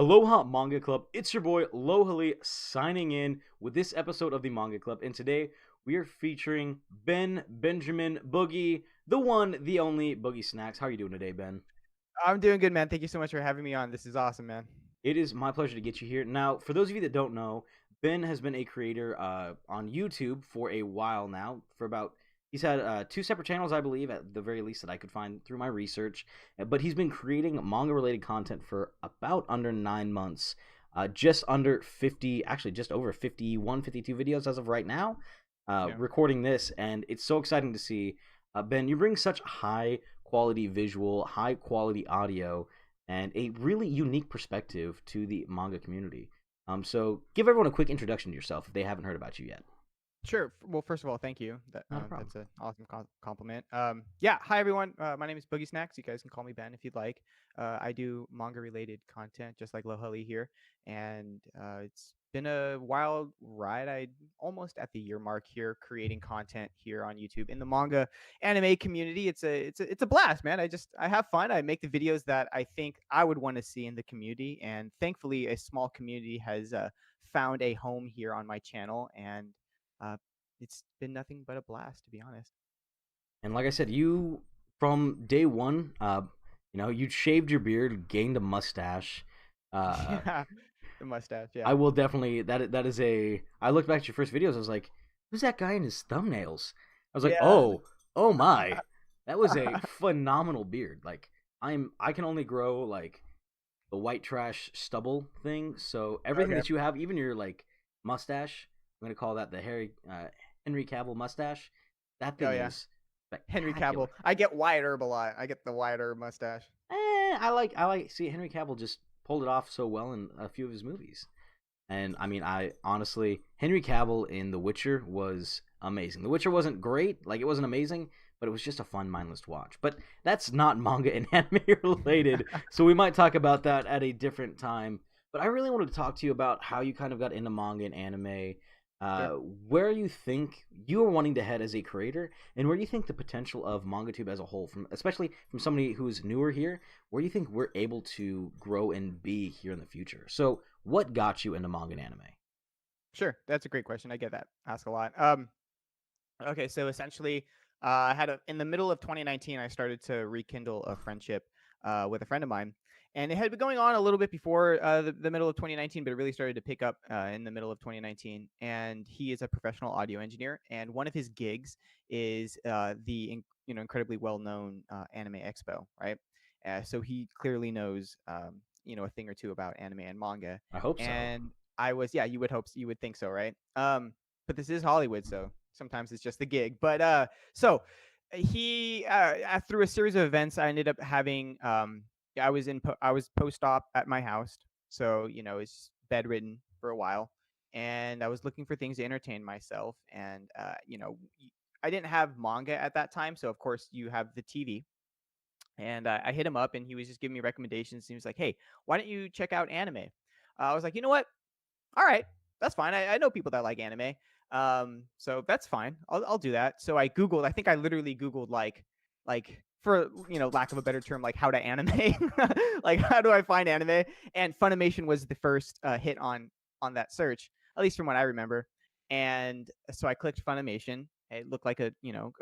Aloha Manga Club. It's your boy Lohali signing in with this episode of the Manga Club. And today we are featuring Ben Benjamin Boogie, the one, the only Boogie Snacks. How are you doing today, Ben? I'm doing good, man. Thank you so much for having me on. This is awesome, man. It is my pleasure to get you here. Now, for those of you that don't know, Ben has been a creator on YouTube for a while now. He's had two separate channels, I believe, at the very least that I could find through my research. But he's been creating manga related content for about under 9 months. Just under 50, actually just over 51, 52 videos as of right now, Yeah. recording this. And it's so exciting to see. Ben, you bring such high quality visual, high quality audio, and a really unique perspective to the manga community. So give everyone a quick introduction to yourself if they haven't heard about you yet. Sure. Well, first of all, thank you. Not a problem. That's an awesome compliment. Yeah. Hi, everyone. My name is Boogie Snacks. You guys can call me Ben if you'd like. I do manga related content, just like Lohali here, and it's been a wild ride. I almost at the year mark here, creating content here on YouTube in the manga anime community. It's a blast, man. I have fun. I make the videos that I think I would want to see in the community, and thankfully, a small community has found a home here on my channel and. Uh, it's been nothing but a blast, to be honest. And like I said, you from day one, you shaved your beard, gained a mustache. Uh, Yeah, the mustache. I Yeah. will definitely that is a. I looked back at your first videos. I was like, who's that guy in his thumbnails? I was like, Yeah. oh my, that was a phenomenal beard. Like I can only grow like the white trash stubble thing. So everything Okay. that you have, even your like mustache, I'm gonna call that the Henry Cavill mustache. That Oh thing yeah. is Henry Cavill. spectacular. I get Wyatt Earp a lot. I get the Wyatt Earp mustache. I like. See, Henry Cavill just pulled it off so well in a few of his movies. And I mean, I honestly, Henry Cavill in The Witcher was amazing. The Witcher wasn't great, like it wasn't amazing, but it was just a fun, mindless watch. But that's not manga and anime related, so we might talk about that at a different time. But I really wanted to talk to you about how you kind of got into manga and anime, Sure. where you think you are wanting to head as a creator, and where you think the potential of MangaTube as a whole, from especially from somebody who's newer here, where you think we're able to grow and be here in the future. So, what got you into manga and anime? Sure. That's a great question. I get that asked a lot. Okay, so essentially, in the middle of 2019, I started to rekindle a friendship with a friend of mine, and it had been going on a little bit before the middle of 2019, but it really started to pick up in the middle of 2019. And he is a professional audio engineer, and one of his gigs is incredibly well known Anime Expo, right? So he clearly knows a thing or two about anime and manga, I hope so. and I was yeah, you would think so, right? But this is Hollywood, so sometimes it's just the gig. But so he through a series of events, I ended up having I was post op at my house, so it's bedridden for a while, and I was looking for things to entertain myself, and I didn't have manga at that time, so of course you have the TV. And I hit him up, and he was just giving me recommendations. He was like, "Hey, why don't you check out anime?" I was like, "You know what? All right, that's fine. I know people that like anime, so that's fine. I'll do that." So I googled. I think I literally googled like for lack of a better term, like how to anime, like how do I find anime? And Funimation was the first hit on that search, at least from what I remember. And so I clicked Funimation. It looked like a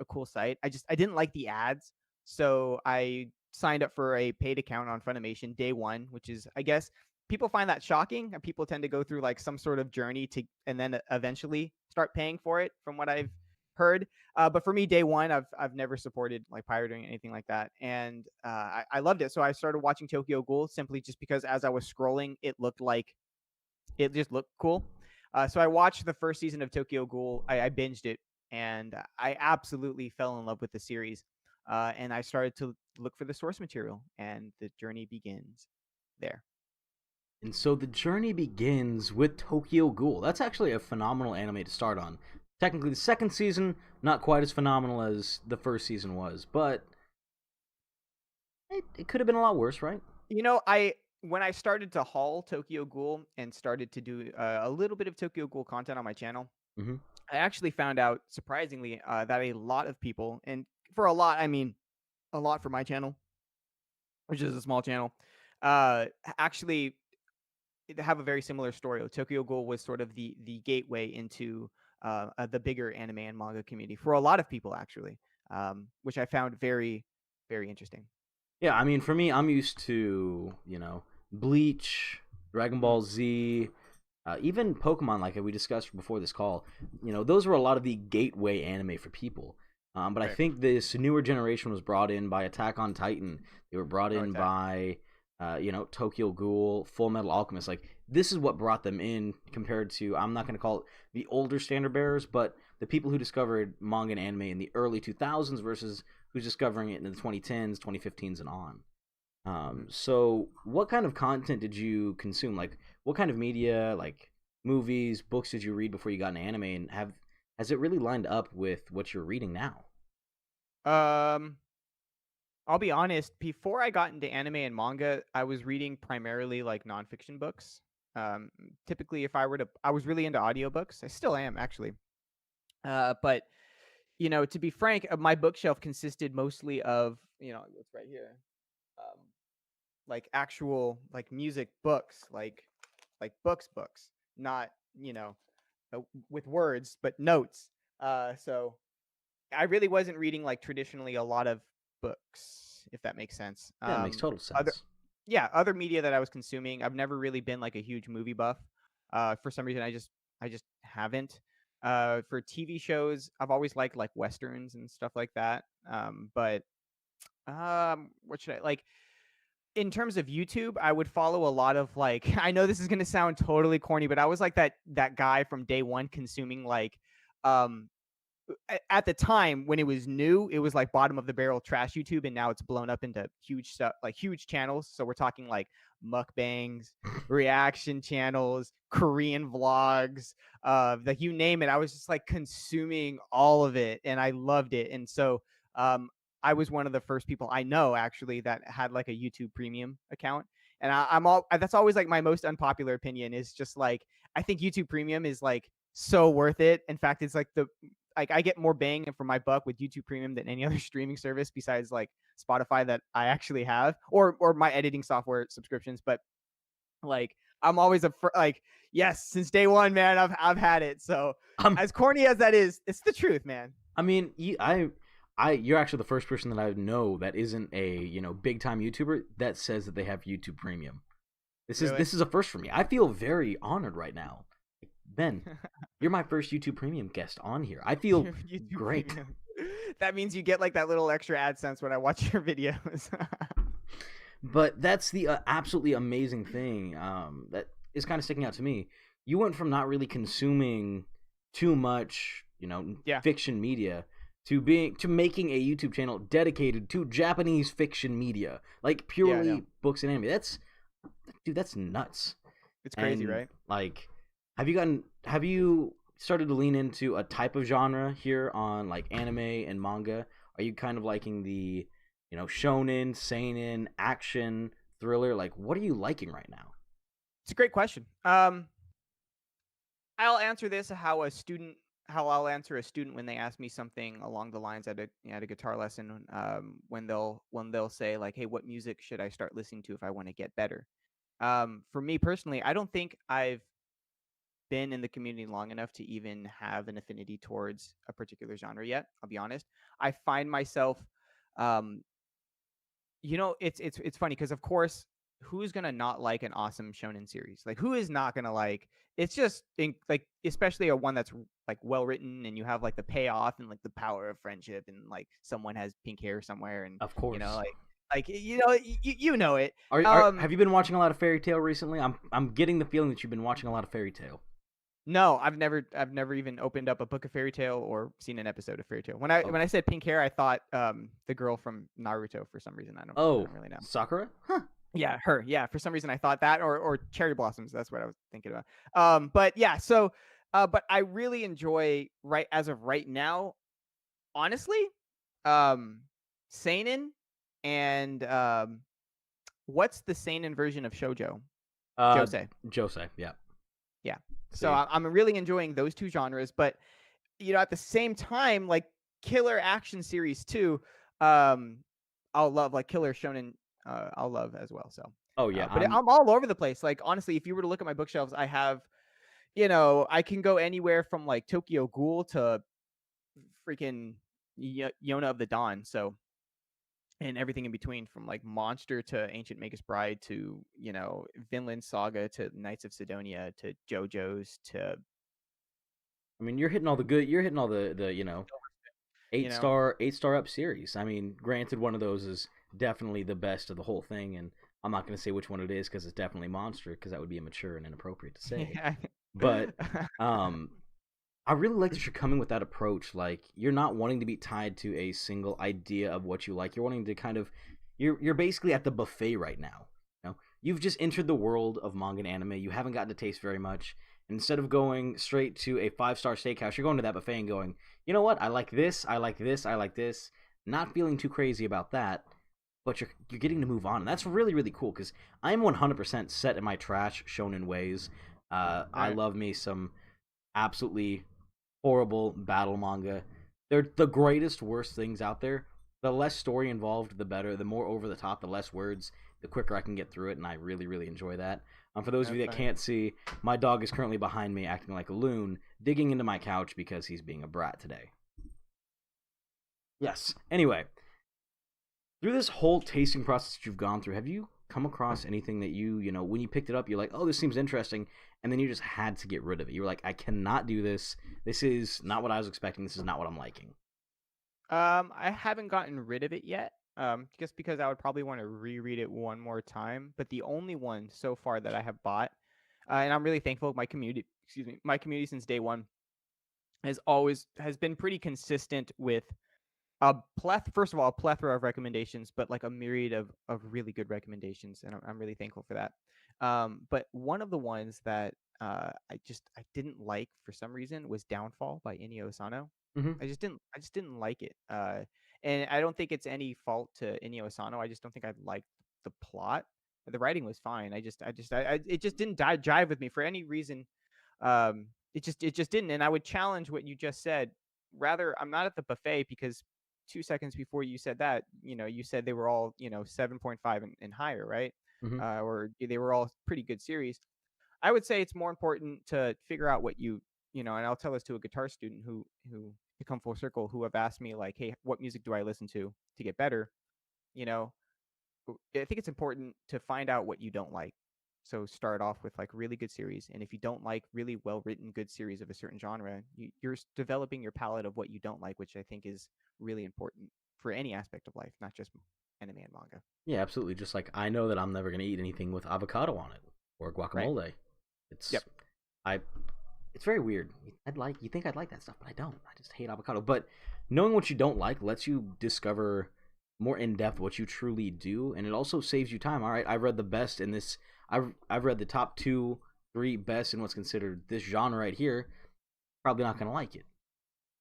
cool site. I didn't like the ads, so I signed up for a paid account on Funimation day one, which is, I guess, people find that shocking, and people tend to go through like some sort of journey to and then eventually start paying for it, from what I've heard. But for me, day one, I've never supported like pirating or anything like that, and I loved it. So I started watching Tokyo Ghoul simply just because as I was scrolling, it just looked cool. So I watched the first season of Tokyo Ghoul. I binged it, and I absolutely fell in love with the series. And I started to look for the source material, and the journey begins there. And so the journey begins with Tokyo Ghoul. That's actually a phenomenal anime to start on. Technically, the second season not quite as phenomenal as the first season was, but it could have been a lot worse, right? I when I started to haul Tokyo Ghoul and started to do a little bit of Tokyo Ghoul content on my channel, Mm-hmm. I actually found out surprisingly that a lot of people, and for a lot I mean a lot for my channel, which is a small channel, actually have a very similar story. Tokyo Ghoul was sort of the gateway into the bigger anime and manga community for a lot of people, actually, which I found very, very interesting. Yeah, I mean, for me, I'm used to Bleach, Dragon Mm, Ball Z, even Pokemon, like we discussed before this call. Those were a lot of the gateway anime for people. But I right. think this newer generation was brought in by Attack on Titan. They were brought Oh, in exactly. by, Tokyo Ghoul, Full Metal Alchemist. Like this is what brought them in compared to, I'm not going to call it the older standard bearers, but the people who discovered manga and anime in the early 2000s versus who's discovering it in the 2010s, 2015s, and on. Mhm. So what kind of content did you consume? Like, what kind of media, like movies, books, did you read before you got into anime, and has it really lined up with what you're reading now? Um, I'll be honest. Before I got into anime and manga, I was reading primarily like nonfiction books. Um, Typically, if I were to, I was really into audiobooks. I still am actually. But to be frank, my bookshelf consisted mostly of what's right here, um, like actual like music books, like books, not uh, with words, but notes. So I really wasn't reading like traditionally a lot of books, if that makes sense. Yeah, it makes total Other sense. Yeah, other media that I was consuming. I've never really been like a huge movie buff. For some reason, I just haven't. For TV shows, I've always liked like westerns and stuff like that. But what should I like? In terms of YouTube, I would follow a lot of like I know this is gonna sound totally corny, but I was like that guy from day one consuming like um at the time when it was new, it was like bottom of the barrel trash YouTube, and now it's blown up into huge stuff, like huge channels. So we're talking like mukbangs, reaction channels, Korean vlogs, like you name it. I was just like consuming all of it, and I loved it. And so, I was one of the first people I know actually that had like a YouTube Premium account. And I'm all that's always like my most unpopular opinion is just like I think YouTube Premium is like so worth it. In fact, it's like the like I get more bang for my buck with YouTube Premium than any other streaming service besides like Spotify that I actually have, or my editing software subscriptions. But like I'm always like yes, since day one, man, I've had it. So Um, as corny as that is, it's the truth, man. I mean, you're actually the first person that I know that isn't a big time YouTuber that says that they have YouTube Premium. This is Really? this is a first for me. I feel very honored right now. Ben, you're my first YouTube Premium guest on here. I feel YouTube great. Premium. That means you get like that little extra AdSense when I watch your videos. But that's the absolutely amazing thing that is kind of sticking out to me. You went from not really consuming too much, Yeah, fiction media to making a YouTube channel dedicated to Japanese fiction media, like yeah, I know. purely books and anime. That's nuts. It's crazy, And right? like, have you started to lean into a type of genre here on like anime and manga? Are you kind of liking the shonen, seinen, action, thriller? Like, what are you liking right now? It's a great question. I'll answer this how I'll answer a student when they ask me something along the lines at a guitar lesson, when they'll say like, "Hey, what music should I start listening to if I want to get better?" For me personally, I don't think I've been in the community long enough to even have an affinity towards a particular genre yet. I'll be honest. I find myself, um, it's funny because of course, who's gonna not like an awesome shonen series? Like, who is not gonna like? It's just like, especially a one that's like well written and you have like the payoff and like the power of friendship and like someone has pink hair somewhere and Of course. you know it. Have you been watching a lot of Fairy Tale recently? I'm getting the feeling that you've been watching a lot of Fairy Tale. No, I've never even opened up a book of Fairy Tale or seen an episode of Fairy Tale. When I Oh, when I said pink hair, I thought the girl from Naruto for some reason. I oh, don't really know. Sakura? Huh. Yeah, her. Yeah, for some reason I thought that or cherry blossoms. That's what I was thinking about. But yeah, so but I really enjoy right as of right now, honestly, um seinen and what's the seinen version of shojo? Uh, Josei. Josei. Yeah. Yeah. So See. I'm really enjoying those two genres, but at the same time, like killer action series too, I'll love like killer shonen. I'll love as well. So Oh yeah, But I'm all over the place. Like honestly, if you were to look at my bookshelves, I have, I can go anywhere from like Tokyo Ghoul to freaking Yona of the Dawn. So, and everything in between, from like Monster to Ancient Magus Bride to Vinland Saga to Knights of Sidonia to JoJo's to I mean, you're hitting all the good. You're hitting all the you know. 8-star up series. I mean, granted, one of those is definitely the best of the whole thing, and I'm not going to say which one it is because it's definitely Monster, because that would be immature and inappropriate to say. Yeah. But um, I really like that you're coming with that approach. Like, you're not wanting to be tied to a single idea of what you like. You're wanting to kind of, you're basically at the buffet right now. You've just entered the world of manga and anime. You haven't gotten to taste very much. Instead of going straight to a 5-star steakhouse, you're going to that buffet and going, you know what? I like this. I like this. I like this. Not feeling too crazy about that, but you're getting to move on, and that's really really cool because I'm 100% set in my trash shonen ways. I Right. love me some absolutely horrible battle manga. They're the greatest, worst things out there. The less story involved, the better. The more over the top, the less words, the quicker I can get through it, and I really, really enjoy that. For those of you That's that fine. can't see, my dog is currently behind me acting like a loon, digging into my couch because he's being a brat today. Yes. Anyway, through this whole tasting process that you've gone through, have you come across anything that when you picked it up, you're like, oh, this seems interesting, and then you just had to get rid of it? You were like, I cannot do this. This is not what I was expecting. This is not what I'm liking. I haven't gotten rid of it yet. Just because I would probably want to reread it one more time. But the only one so far that I have bought, and I'm really thankful, my community since day one has been pretty consistent with first of all, a plethora of recommendations, but like a myriad of really good recommendations, and I'm really thankful for that. But one of the ones that I didn't like for some reason was Downfall by Inio Asano. Mm-hmm. I just didn't like it. And I don't think it's any fault to Inio Asano. I just don't think I liked the plot. The writing was fine. It just didn't jive with me for any reason. It just didn't. And I would challenge what you just said. Rather, I'm not at the buffet because 2 seconds before you said that, you said they were all 7.5 and higher, right? Mm-hmm. Or they were all pretty good series. I would say it's more important to figure out what and I'll tell this to a guitar student who to come full circle, who have asked me like, hey, what music do I listen to get better? You know, I think it's important to find out what you don't like. So start off with like really good series, and if you don't like really well written good series of a certain genre, you're developing your palette of what you don't like, which I think is really important for any aspect of life, not just anime and manga. Yeah, absolutely. Just like I know that I'm never gonna eat anything with avocado on it or Right? guacamole. It's Yep. I. It's very weird. You think I'd like that stuff, but I don't. I just hate avocado. But knowing what you don't like lets you discover more in depth what you truly do, and it also saves you time. All right, I've read the best in this. I've read the top 2, 3 best in what's considered this genre right here. Probably not gonna like it.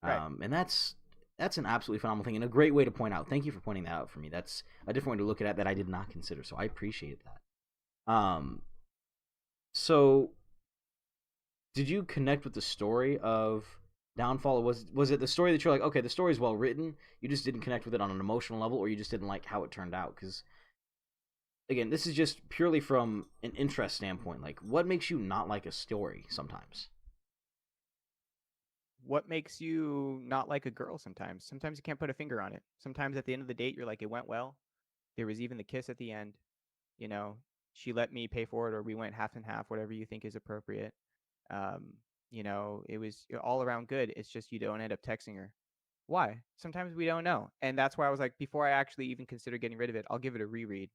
Right. And that's an absolutely phenomenal thing and a great way to point out. Thank you for pointing that out for me. That's a different way to look at it that I did not consider. So I appreciate that. So did you connect with the story of Downfall? Or was it the story that you're like, okay, the story's well written, you just didn't connect with it on an emotional level, or you just didn't like how it turned out? Because again, this is just purely from an interest standpoint. Like, what makes you not like a story sometimes? What makes you not like a girl sometimes? Sometimes you can't put a finger on it. Sometimes at the end of the date, you're like, it went well. There was even the kiss at the end. You know, she let me pay for it, or we went half and half, whatever you think is appropriate. Um, it was all around good. It's just you don't end up texting her. Why? Sometimes we don't know. And that's why I was like, before I actually even consider getting rid of it, I'll give it a reread.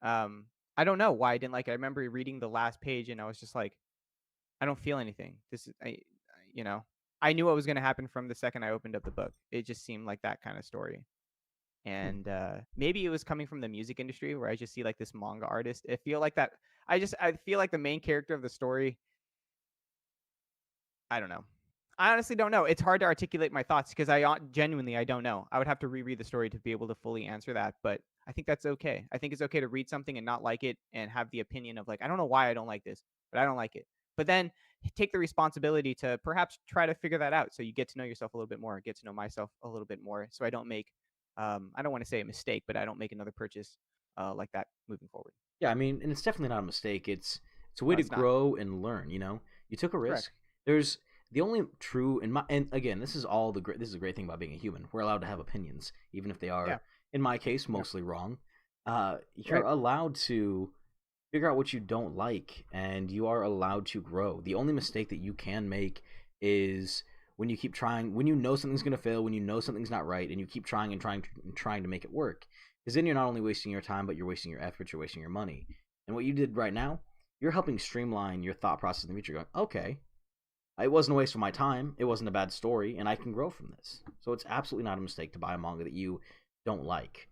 Um, I don't know why I didn't like it. I remember reading the last page and I was just like, I don't feel anything. You know, I knew what was going to happen from the second I opened up the book. It just seemed like that kind of story. Hmm. And maybe it was coming from the music industry where I just see like this manga artist. I feel like that. I feel like the main character of the story. I don't know. I honestly don't know. It's hard to articulate my thoughts because genuinely I don't know. I would have to reread the story to be able to fully answer that, but I think that's okay. I think it's okay to read something and not like it and have the opinion of like, I don't know why I don't like this, but I don't like it. But then take the responsibility to perhaps try to figure that out so you get to know yourself a little bit more, get to know myself a little bit more, so I don't make I don't want to say a mistake, but I don't make another purchase like that moving forward. Yeah, I mean, and it's definitely not a mistake. It's a way No, to it's not. grow and learn. You know, you took a Correct. risk. There's the only true in my and again, this is all the great. This is a great thing about being a human. We're allowed to have opinions, even if they Yeah. are, in my case, Yep. mostly wrong. You're Right. allowed to figure out what you don't like, and you are allowed to grow. The only mistake that you can make is when you keep trying, when you know something's going to fail, when you know something's not right, and you keep trying and trying to make it work. Because then you're not only wasting your time, but you're wasting your effort, you're wasting your money. And what you did right now, you're helping streamline your thought process in the future. Going, okay, it wasn't a waste of my time, it wasn't a bad story, and I can grow from this. So it's absolutely not a mistake to buy a manga that you don't like.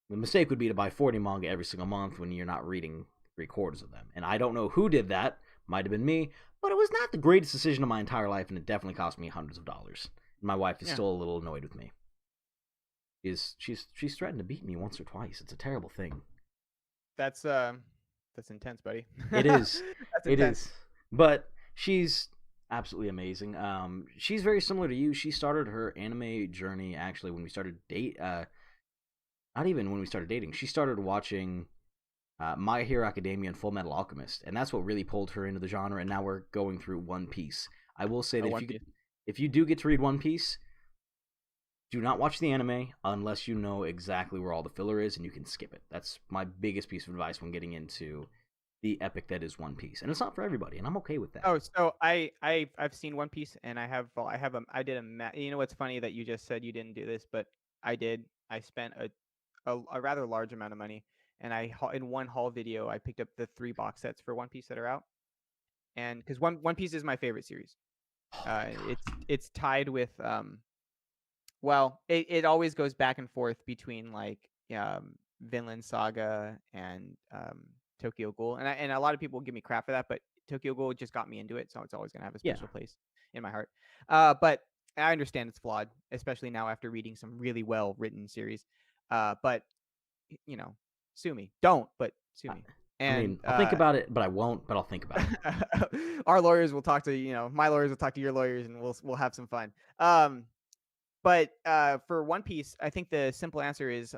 The mistake would be to buy 40 manga every single month when you're not reading three-quarters of them. And I don't know who did that. Might have been me, but it was not the greatest decision of my entire life, and it definitely cost me hundreds of dollars. My wife is Yeah. still a little annoyed with me. She's threatened to beat me once or twice. It's a terrible thing. That's intense, buddy. It is. That's It intense. is. But she's absolutely amazing. She's very similar to you. She started her anime journey actually when we started not even when we started dating. She started watching My Hero Academia and Full Metal Alchemist, and that's what really pulled her into the genre. And now we're going through One Piece. I will say Oh, that One Piece. if you do get to read One Piece, do not watch the anime unless you know exactly where all the filler is and you can skip it. That's my biggest piece of advice when getting into the epic that is One Piece. And it's not for everybody, and I'm okay with that. Oh, so I've seen One Piece, and I did you know what's funny that you just said you didn't do this, but I did. I spent a rather large amount of money, and in one haul video I picked up the 3 box sets for One Piece that are out, and because One Piece is my favorite series. Oh my god. It's tied with well, it always goes back and forth between like Vinland Saga and Tokyo Ghoul, and a lot of people give me crap for that, but Tokyo Ghoul just got me into it, so it's always gonna have a Yeah. special place in my heart. But I understand it's flawed, especially now after reading some really well written series. But you know, sue me. Don't, but sue I, me. I And mean, I'll think about it, but I won't, but I'll think about it. our lawyers will talk to my lawyers will talk to your lawyers, and we'll have some fun. But for One Piece, I think the simple answer is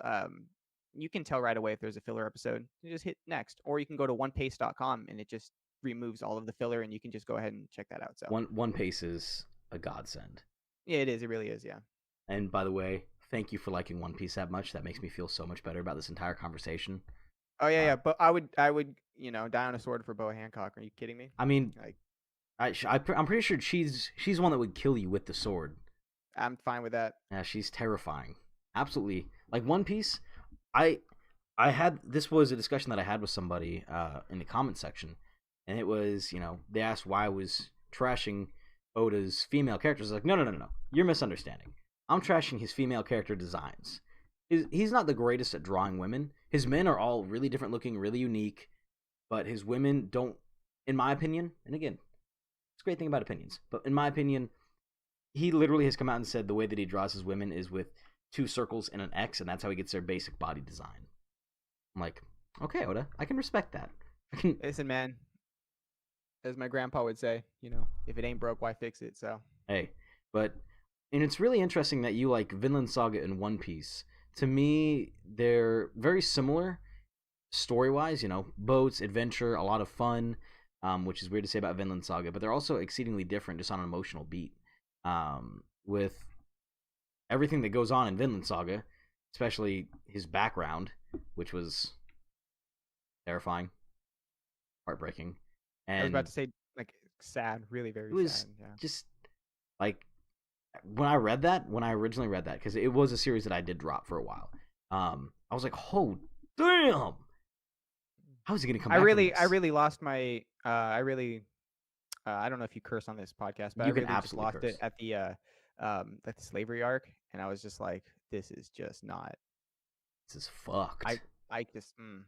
you can tell right away if there's a filler episode. You just hit next, or you can go to onepace.com and it just removes all of the filler, and you can just go ahead and check that out. So One Piece is a godsend. yeah, it is. It really is. Yeah. And by the way, thank you for liking One Piece that much. That makes me feel so much better about this entire conversation. Oh yeah, Uh, yeah. But I would die on a sword for Boa Hancock. Are you kidding me? I mean, Like I'm pretty sure she's one that would kill you with the sword. I'm fine with that. Yeah, she's terrifying. Absolutely. Like One Piece, I I had this was a discussion that I had with somebody in the comment section, and it was they asked why I was trashing Oda's female characters. I was like, no, you're misunderstanding. I'm trashing his female character designs. He's not the greatest at drawing women. His men are all really different looking, really unique, but his women don't, in my opinion. And again, it's a great thing about opinions, but in my opinion, he literally has come out and said the way that he draws his women is with two circles and an X, and that's how he gets their basic body design. I'm like, okay, Oda, I can respect that. I can, Listen, man, as my grandpa would say, if it ain't broke, why fix it? So hey, but and it's really interesting that you like Vinland Saga and One Piece. To me, they're very similar story wise. Boats, adventure, a lot of fun, which is weird to say about Vinland Saga, but they're also exceedingly different just on an emotional beat. With everything that goes on in Vinland Saga, especially his background, which was terrifying, heartbreaking, I was about and to say like sad, really it very was sad. Yeah. just like when I originally read that, because it was a series that I did drop for a while. I was like, oh damn, how is he gonna come back from I this? really lost my I don't know if you curse on this podcast, but I You can really just absolutely lost it curse. at the slavery arc, and I was just like, this is just not. This is I fucked. I just mm,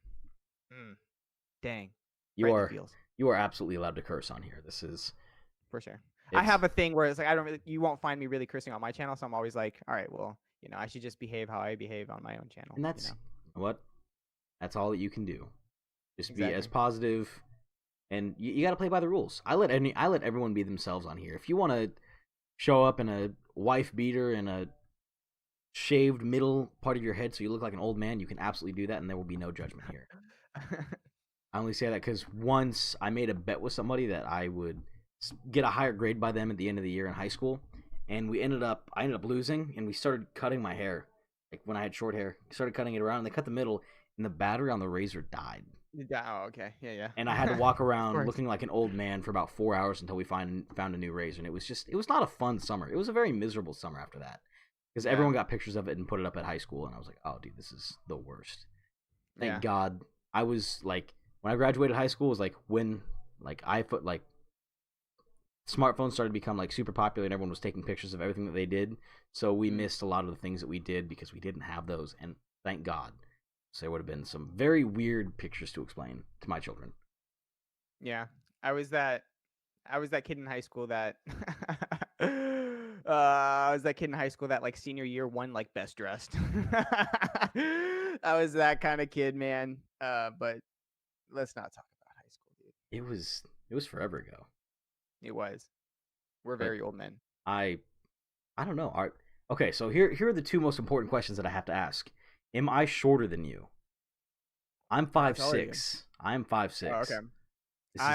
dang, You right in the are feels absolutely allowed to curse on here. This is for sure. I it's have a thing where it's like you won't find me really cursing on my channel, so I'm always like, all right, well, I should just behave how I behave on my own channel. and what that's all that you can do. Just be as Exactly. positive, and you got to play by the rules. I let everyone be themselves on here. If you want to show up in a wife beater and a shaved middle part of your head so you look like an old man, you can absolutely do that, and there will be no judgment here. I only say that because once I made a bet with somebody that I would get a higher grade by them at the end of the year in high school, and I ended up losing, and we started cutting my hair, like when I had short hair, started cutting it around, and they cut the middle, and the battery on the razor died, Oh, okay. Yeah, and I had to yeah. walk Of around course. looking like an old man for about 4 hours until we found a new razor, and it was not a fun summer. It was a very miserable summer after that because Yeah, everyone got pictures of it and put it up at high school, and I was like, oh, dude, this is the worst. Thank yeah. God I was like when I graduated high school was like when like smartphones started to become like super popular and everyone was taking pictures of everything that they did. So we Mm, missed a lot of the things that we did because we didn't have those, and thank God. So there would have been some very weird pictures to explain to my children. yeah. I was that I was that kid in high school that I was that kid in high school that like senior year won like best dressed. I was that kind of kid, man. But let's not talk about high school, dude. It was forever ago. It was. We're But very old men. I I don't know. Okay, so here are the two most important questions that I have to ask. Am I shorter than you? I'm How five tall are you? six. I'm five Oh, okay. six. This is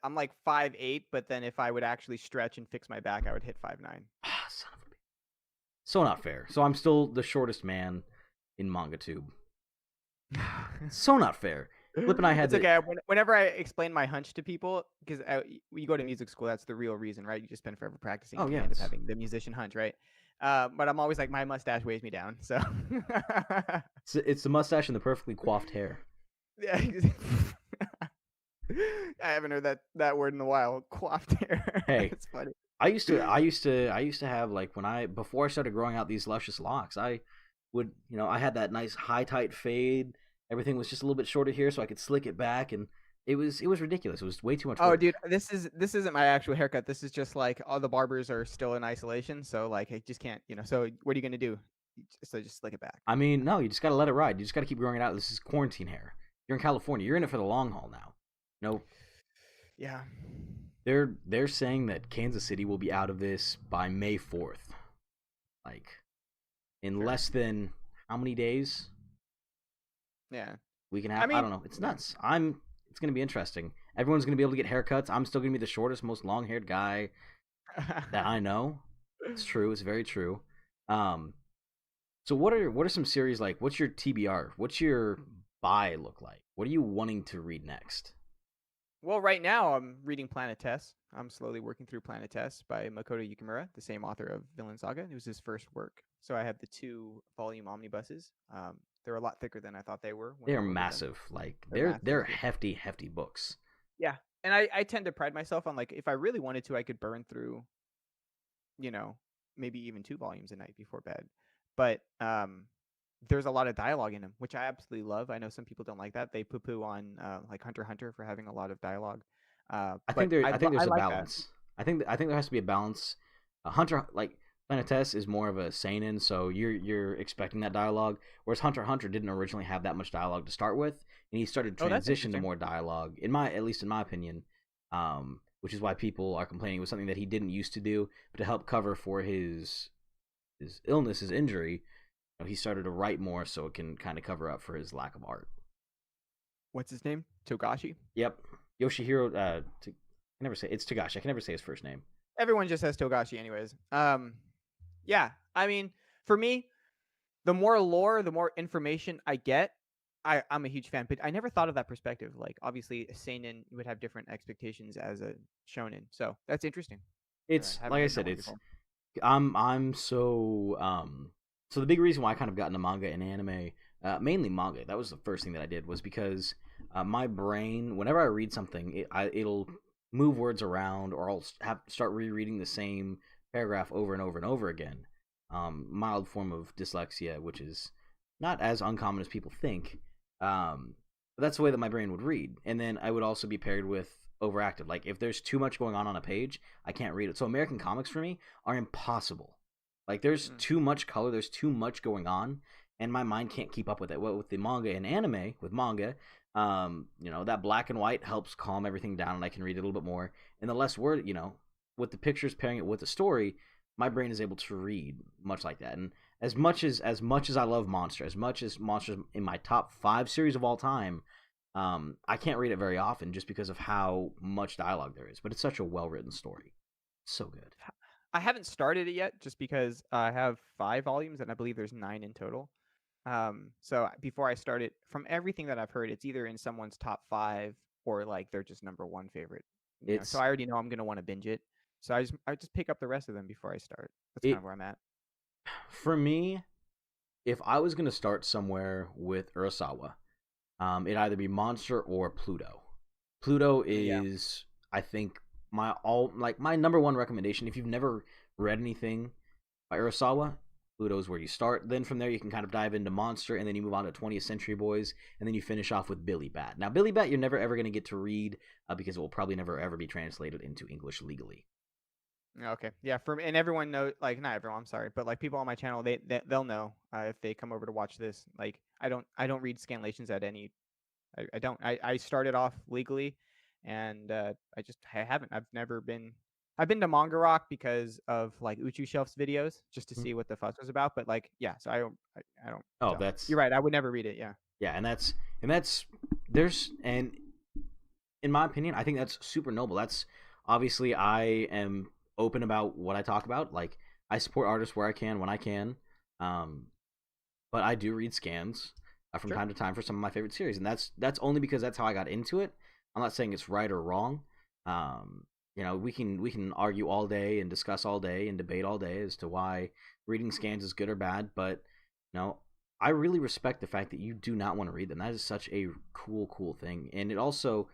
I'm like 5'8", but then if I would actually stretch and fix my back, I would hit 5'9". son of a bitch. So not fair. So I'm still the shortest man in MangaTube. So not fair. Flip and I had It's the okay. Whenever I explain my hunch to people, because you go to music school, that's the real reason, right? You just spend forever practicing, oh and you yeah, end up having the musician hunch, right? But I'm always like, my mustache weighs me down, so it's the mustache and the perfectly coiffed hair. yeah. I haven't heard that word in a while. Coiffed hair. Hey, It's funny. I used to have like when I before I started growing out these luscious locks, I would I had that nice high tight fade. Everything was just a little bit shorter here, so I could slick it back, and it was ridiculous. It was way too much Oh, work. dude, this isn't my actual haircut. This is just like all the barbers are still in isolation, so like I just can't, So what are you gonna do? So just slick it back. I mean, no, you just gotta let it ride. You just gotta keep growing it out. This is quarantine hair. You're in California. You're in it for the long haul now. No, Yeah. they're saying that Kansas City will be out of this by May 4th. Like in Sure. less than how many days Yeah. we can I have? I mean, don't know. It's yeah. nuts. It's gonna be interesting. Everyone's gonna be able to get haircuts. I'm still gonna be the shortest, most long-haired guy that I know. It's true. It's very true. Um. So what are some series like? What's your TBR? What's your buy look like? What are you wanting to read next? Well, right now I'm reading Planet Test. I'm slowly working through Planet Test by Makoto Yukimura, the same author of Vinland Saga. It was his first work. So I have the 2-volume omnibuses. They're a lot thicker than I thought they were when They I are ordered them. massive. Like They're massive. they're hefty books. Yeah. And I tend to pride myself on like if I really wanted to, I could burn through, you know, maybe even 2 volumes a night before bed. But there's a lot of dialogue in them, which I absolutely love. I know some people don't like that. They poo-poo on like Hunter x Hunter for having a lot of dialogue. But I think I there's a like that. balance. I think there has to be a balance. Hunter like Planet Test is more of a seinen, so you're expecting that dialogue. Whereas Hunter x Hunter didn't originally have that much dialogue to start with, and he started to Oh, that's transition to interesting. more dialogue. In my at least in my opinion, which is why people are complaining it was something that he didn't used to do, but to help cover for his illness, his injury, he started to write more so it can kind of cover up for his lack of art. What's his name? Togashi. Yep, Yoshihiro. I can never say it's Tagashi. I can never say his first name. Everyone just says Togashi, anyways. Yeah. I mean, for me, the more lore, the more information I get, I'm a huge fan. But I never thought of that perspective. Like, obviously, a seinen would have different expectations as a shonen. So that's interesting. It's I haven't like I heard that said. one It's before. I'm so so the big reason why I kind of got into manga and anime, mainly manga. That was the first thing that I did was because my brain, whenever I read something, it'll move words around, or I'll start rereading the same paragraph over and over and over again. Mild form of dyslexia, which is not as uncommon as people think. But that's the way that my brain would read, and then I would also be paired with overactive. Like if there's too much going on a page, I can't read it. So American comics for me are impossible. Like there's Mm. too much color, there's too much going on, and my mind can't keep up with it. Well, with the manga and anime, with manga, that black and white helps calm everything down, and I can read it a little bit more. And the less word, with the pictures pairing it with the story, my brain is able to read much like that. And as much as I love Monster, as much as Monster's in my top 5 series of all time, I can't read it very often just because of how much dialogue there is, but it's such a well written story. So good. I haven't started it yet, just because I have 5 volumes, and I believe there's 9 in total. So before I start it, from everything that I've heard, it's either in someone's top 5 or like they're just number 1 favorite. So It's I already know I'm gonna want to binge it. So I just pick up the rest of them before I start. That's kind it of where I'm at. for me. If I was gonna start somewhere with Urasawa, it'd either be Monster or Pluto. Pluto Yeah, is, I think, my number one recommendation. If you've never read anything by Urasawa, Pluto is where you start. Then from there you can kind of dive into Monster, and then you move on to 20th Century Boys, and then you finish off with Billy Bat. Now Billy Bat you're never ever gonna get to read because it will probably never ever be translated into English legally. okay. Yeah, and everyone knows, like, not everyone, I'm sorry, but like people on my channel, they'll know if they come over to watch this. Like, I don't read scanlations at any. I don't. I started off legally, and I haven't. I've been to Manga Rock because of like Uchu Shelf's videos, just to Mhm. see what the fuss was about. But like, yeah, so I don't. Oh, So that's you're right. I would never read it. Yeah. yeah, and that's there's and in my opinion, I think that's super noble. That's obviously I am open about what I talk about. Like I support artists where I can when I can, um, but I do read scans from Sure. time to time for some of my favorite series, and that's only because that's how I got into it. I'm not saying it's right or wrong. Um, we can argue all day and discuss all day and debate all day as to why reading scans is good or bad, but I really respect the fact that you do not want to read them. That is such a cool thing, and it also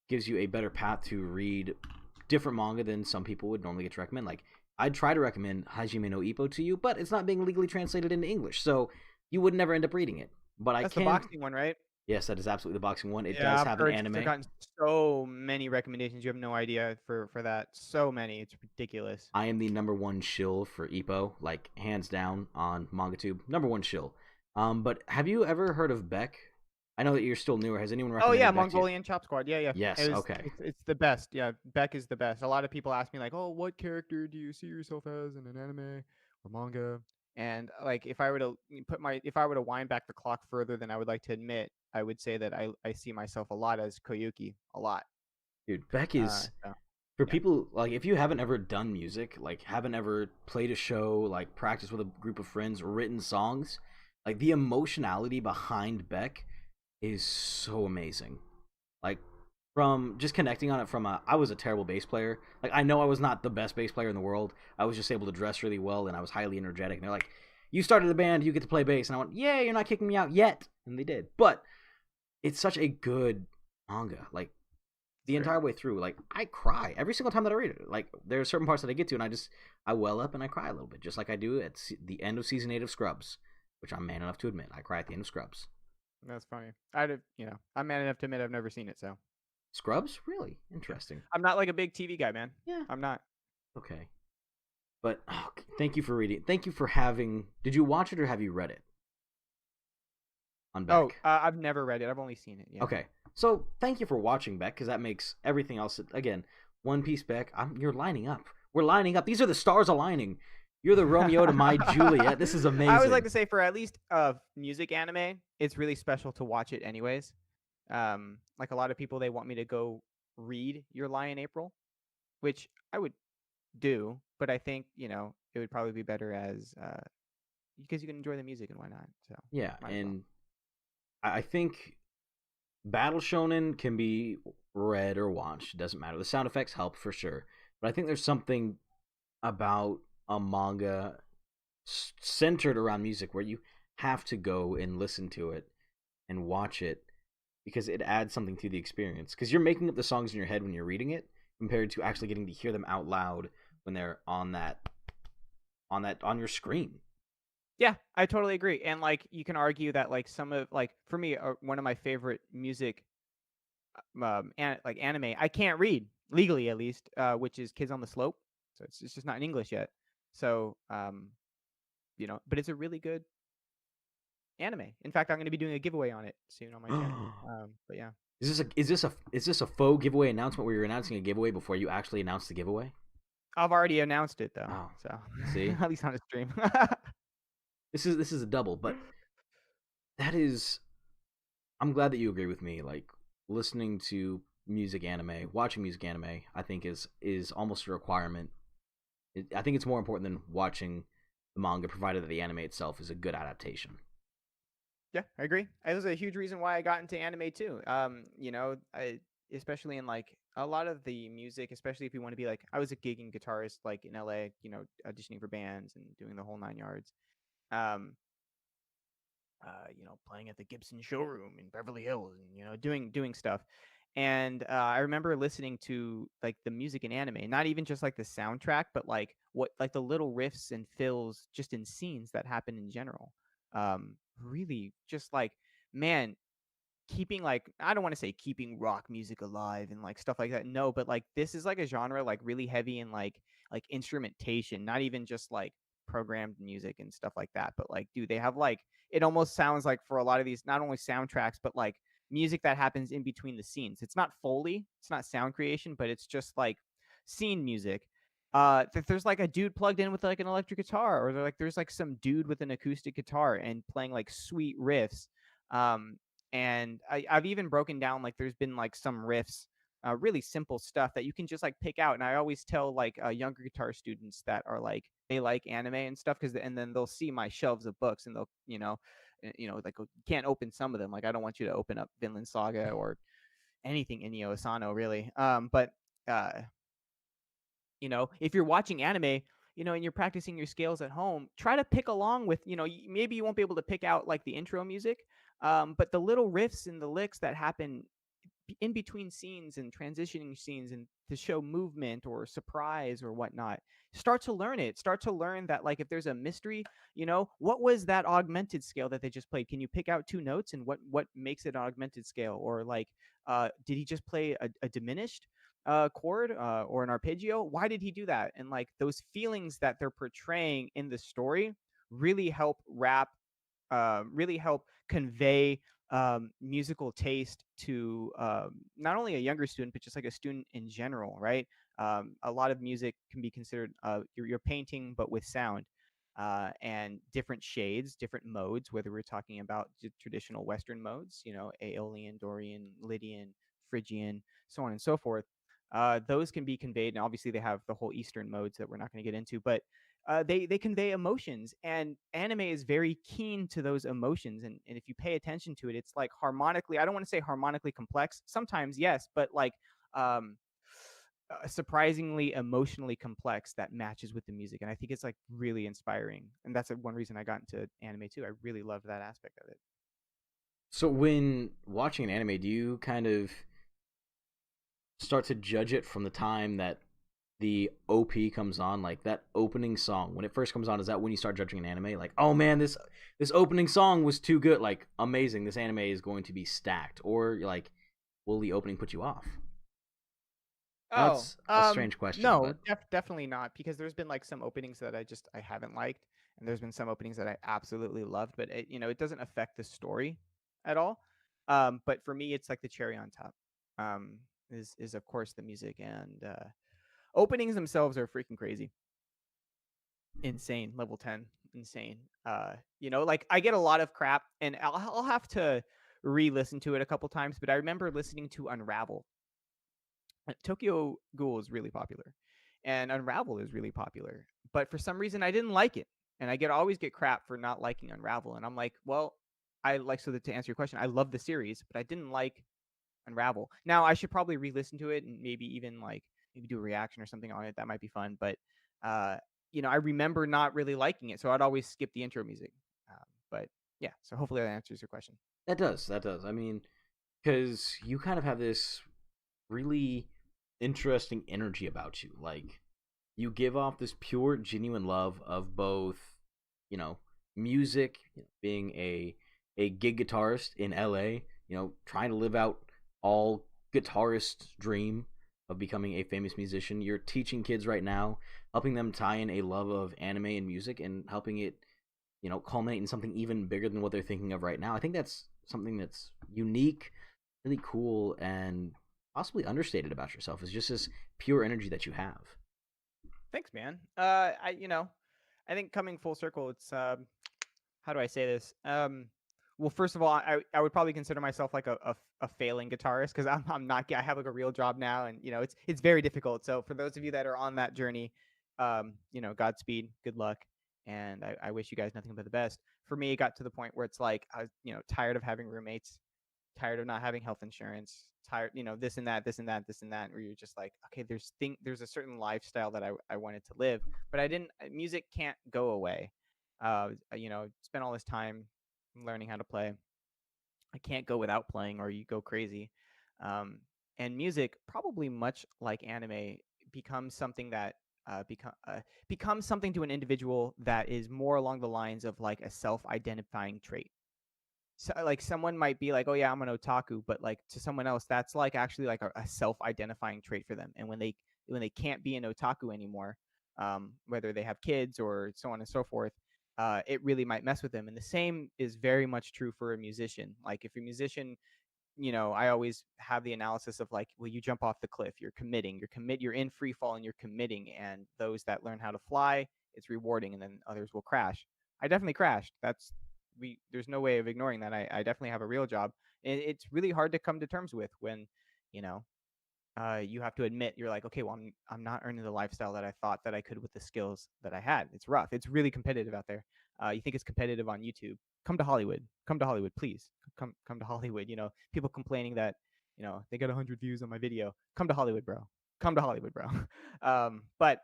gives you a better path to read different manga than some people would normally get to recommend. Like I'd try to recommend Hajime no Ippo to you, but it's not being legally translated into English, so you would never end up reading it. But I That's the can. boxing one, right? Yes, that is absolutely the boxing one. It Yeah, does I've have an heard. I've anime. gotten so many recommendations. You have no idea for that. So many. It's ridiculous. I am the number one shill for Ippo, like hands down on MangaTube. Number one shill. But have you ever heard of Beck? I know that you're still newer. Has anyone Oh yeah, recommended Beck to you? Mongolian Chop Squad. Yeah, yeah. Yes. Okay. It's the best. Yeah, Beck is the best. A lot of people ask me like, "Oh, what character do you see yourself as in an anime or manga?" And like, if I were to wind back the clock further than I would like to admit, I would say that I see myself a lot as Koyuki, a lot. Dude, Beck is So for yeah, people like if you haven't ever done music, like haven't ever played a show, like practiced with a group of friends, written songs, like the emotionality behind Beck is so amazing. Like from just connecting on it from I was a terrible bass player. Like I know I was not the best bass player in the world. I was just able to dress really well and I was highly energetic. And they're like, "You started the band, you get to play bass." And I went, "Yeah, you're not kicking me out yet." And they did. But it's such a good manga. Like it's the great. entire way through. Like I cry every single time that I read it. Like there are certain parts that I get to, and I well up and I cry a little bit, just like I do at the end of season 8 of Scrubs, which I'm man enough to admit I cry at the end of Scrubs. That's funny. I'm man enough to admit I've never seen it, so Scrubs, really yeah. interesting. I'm not like a big TV guy, man. Yeah, I'm not. okay. But thank you for reading. Thank you for having. Did you watch it or have you read it on Oh, Beck? I've never read it. I've only seen it. Yeah. Okay, so thank you for watching Beck because that makes everything else again. One Piece Beck. You're lining up. We're lining up. These are the stars aligning. You're the Romeo to my Juliet. This is I always like amazing. to say, for at least music anime, it's really special to watch it anyways. Like a lot of people, they want me to go read Your Lie in April, which I would do, but I think it would probably be better as because you can enjoy the music, and why not? So Yeah, might as well. and I think Battle Shonen can be read or watched. It doesn't matter. The sound effects help for sure, but I think there's something about a manga centered around music where you have to go and listen to it and watch it because it adds something to the experience. Because you're making up the songs in your head when you're reading it, compared to actually getting to hear them out loud when they're on your screen. Yeah, I totally agree. And like you can argue that like some of like for me, one of my favorite music like anime I can't read legally, at least, which is Kids on the Slope. So it's just not in English yet. So but it's a really good anime. In fact, I'm going to be doing a giveaway on it soon on my channel. But yeah, Is this a faux giveaway announcement where you're announcing a giveaway before you actually announce the giveaway? I've already announced it though. Oh, So see, at least on a stream. this is a double, but that is. I'm glad that you agree with me. Like listening to music anime, watching music anime, I think is almost a requirement. I think it's more important than watching the manga, provided that the anime itself is a good adaptation. Yeah, I agree. It was a huge reason why I got into anime too. Especially in like a lot of the music, especially if you want to be like, I was a gigging guitarist like in LA, auditioning for bands and doing the whole 9 yards. Um, playing at the Gibson showroom in Beverly Hills and, doing stuff. And I remember listening to like the music in anime, not even just like the soundtrack, but like the little riffs and fills just in scenes that happen in general. Really just like, man, keeping like, I don't want to say keeping rock music alive and like stuff like that. No, but like this is like a genre like really heavy in like instrumentation, not even just like programmed music and stuff like that. But like, dude, they have like, it almost sounds like for a lot of these, not only soundtracks, but like music that happens in between the scenes. It's not Foley, it's not sound creation, but it's just like scene music. There's like a dude plugged in with like an electric guitar, or there's like some dude with an acoustic guitar and playing like sweet riffs. Um, and I've even broken down like there's been like some riffs, really simple stuff that you can just like pick out. And I always tell like younger guitar students that are like they like anime and stuff, and then they'll see my shelves of books and they'll like you can't open some of them. Like I don't want you to open up Vinland Saga or anything Inio Asano really. But uh, if you're watching anime, and you're practicing your scales at home, try to pick along with, maybe you won't be able to pick out like the intro music, but the little riffs and the licks that happen in between scenes and transitioning scenes and to show movement or surprise or whatnot, start to learn it. Start to learn that like if there's a mystery, what was that augmented scale that they just played? Can you pick out two notes and what makes it an augmented scale? Or like, did he just play a diminished chord or an arpeggio? Why did he do that? And like those feelings that they're portraying in the story really help convey musical taste to not only a younger student, but just like a student in general, right? A lot of music can be considered you're painting, but with sound. And different shades, different modes, whether we're talking about traditional Western modes, Aeolian, Dorian, Lydian, Phrygian, so on and so forth. Those can be conveyed, and obviously they have the whole Eastern modes that we're not going to get into, but they convey emotions, and anime is very keen to those emotions. And if you pay attention to it, it's like harmonically, I don't want to say harmonically complex, sometimes yes, but like um surprisingly emotionally complex that matches with the music. And I think it's like really inspiring, and that's one reason I got into anime too. I really loved that aspect of it. So when watching an anime, do you kind of start to judge it from the time that the OP comes on, like that opening song when it first comes on? Is that when you start judging an anime? Like, oh man, this opening song was too good, like amazing. This anime is going to be stacked, or like, will the opening put you off? Oh, That's a strange question, no, but definitely not, because there's been like some openings that I haven't liked, and there's been some openings that I absolutely loved, but it doesn't affect the story at all. But for me, it's like the cherry on top. Um, is of course the music, and openings themselves are freaking crazy, insane, level 10, insane. Like I get a lot of crap, and I'll have to re-listen to it a couple times, but I remember listening to Unravel. Tokyo Ghoul is really popular, and Unravel is really popular. But for some reason, I didn't like it, and I always get crap for not liking Unravel. And I'm like, well, I like so that to answer your question, I love the series, but I didn't like Unravel. Now I should probably re-listen to it and maybe even like maybe do a reaction or something on it. That might be fun. But uh, I remember not really liking it, so I'd always skip the intro music. But yeah, so hopefully that answers your question. that does. I mean, because you kind of have this really interesting energy about you. Like, you give off this pure, genuine love of both, you know, music, being a gig guitarist in LA, trying to live out all guitarists' dream of becoming a famous musician. You're teaching kids right now, helping them tie in a love of anime and music, and helping it, culminate in something even bigger than what they're thinking of right now. I think that's something that's unique, really cool, and possibly understated about yourself, is just this pure energy that you have. Thanks, man. I think coming full circle, it's how do I say this? Well, first of all, I would probably consider myself like a failing guitarist because I'm not. I have like a real job now, and it's very difficult. So for those of you that are on that journey, Godspeed, good luck, and I wish you guys nothing but the best. For me, it got to the point where it's like I was tired of having roommates, tired of not having health insurance, tired this and that, this and that, this and that. Where you're just like, okay, there's a certain lifestyle that I wanted to live, but I didn't. Music can't go away. Spent all this time learning how to play. I can't go without playing, or you go crazy. Um, and music, probably much like anime, becomes something that becomes something to an individual that is more along the lines of like a self-identifying trait. So like someone might be like, oh yeah, I'm an otaku, but like to someone else, that's like actually like a self-identifying trait for them. And when they can't be an otaku anymore, whether they have kids or so on and so forth, it really might mess with them. And the same is very much true for a musician. Like if a musician, I always have the analysis of like, well, you jump off the cliff, you're committing, you're in free fall and you're committing. And those that learn how to fly, it's rewarding, and then others will crash. I definitely crashed. There's no way of ignoring that. I definitely have a real job. It's really hard to come to terms with when, you know, you have to admit you're like, okay, well, I'm not earning the lifestyle that I thought that I could with the skills that I had. It's rough. It's really competitive out there. You think it's competitive on YouTube? Come to Hollywood. Come to Hollywood, please. Come to Hollywood. People complaining that they got 100 views on my video. Come to Hollywood, bro. Come to Hollywood, bro. But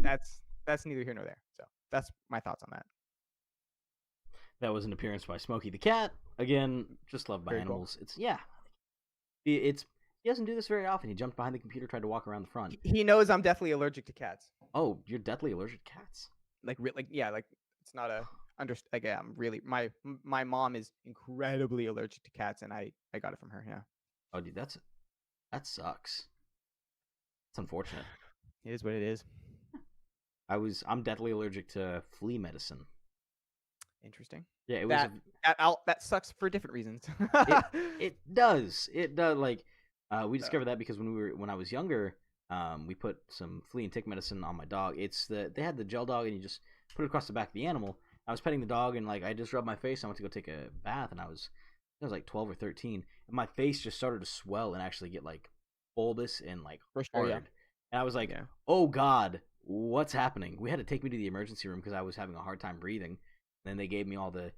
that's neither here nor there. So that's my thoughts on that. That was an appearance by Smokey the Cat. Again, just loved by Very animals. Cool. It's he doesn't do this very often. He jumped behind the computer, tried to walk around the front. He knows I'm deathly allergic to cats. Oh, you're deathly allergic to cats? Like it's not a like yeah, I'm really my mom is incredibly allergic to cats, and I got it from her. Yeah. Oh, dude, that sucks. It's unfortunate. It is what it is. I'm deathly allergic to flea medicine. Interesting. Yeah, it was that sucks for different reasons. it does. It does. Like we discovered that because when I was younger, we put some flea and tick medicine on my dog. They had the gel dog, and you just put it across the back of the animal. I was petting the dog, and like I just rubbed my face. I went to go take a bath, and I was like 12 or 13, and my face just started to swell and actually get like bulbous and like hard. Yeah. And I was like, oh God, what's happening? We had to take me to the emergency room because I was having a hard time breathing. Then they gave me all the,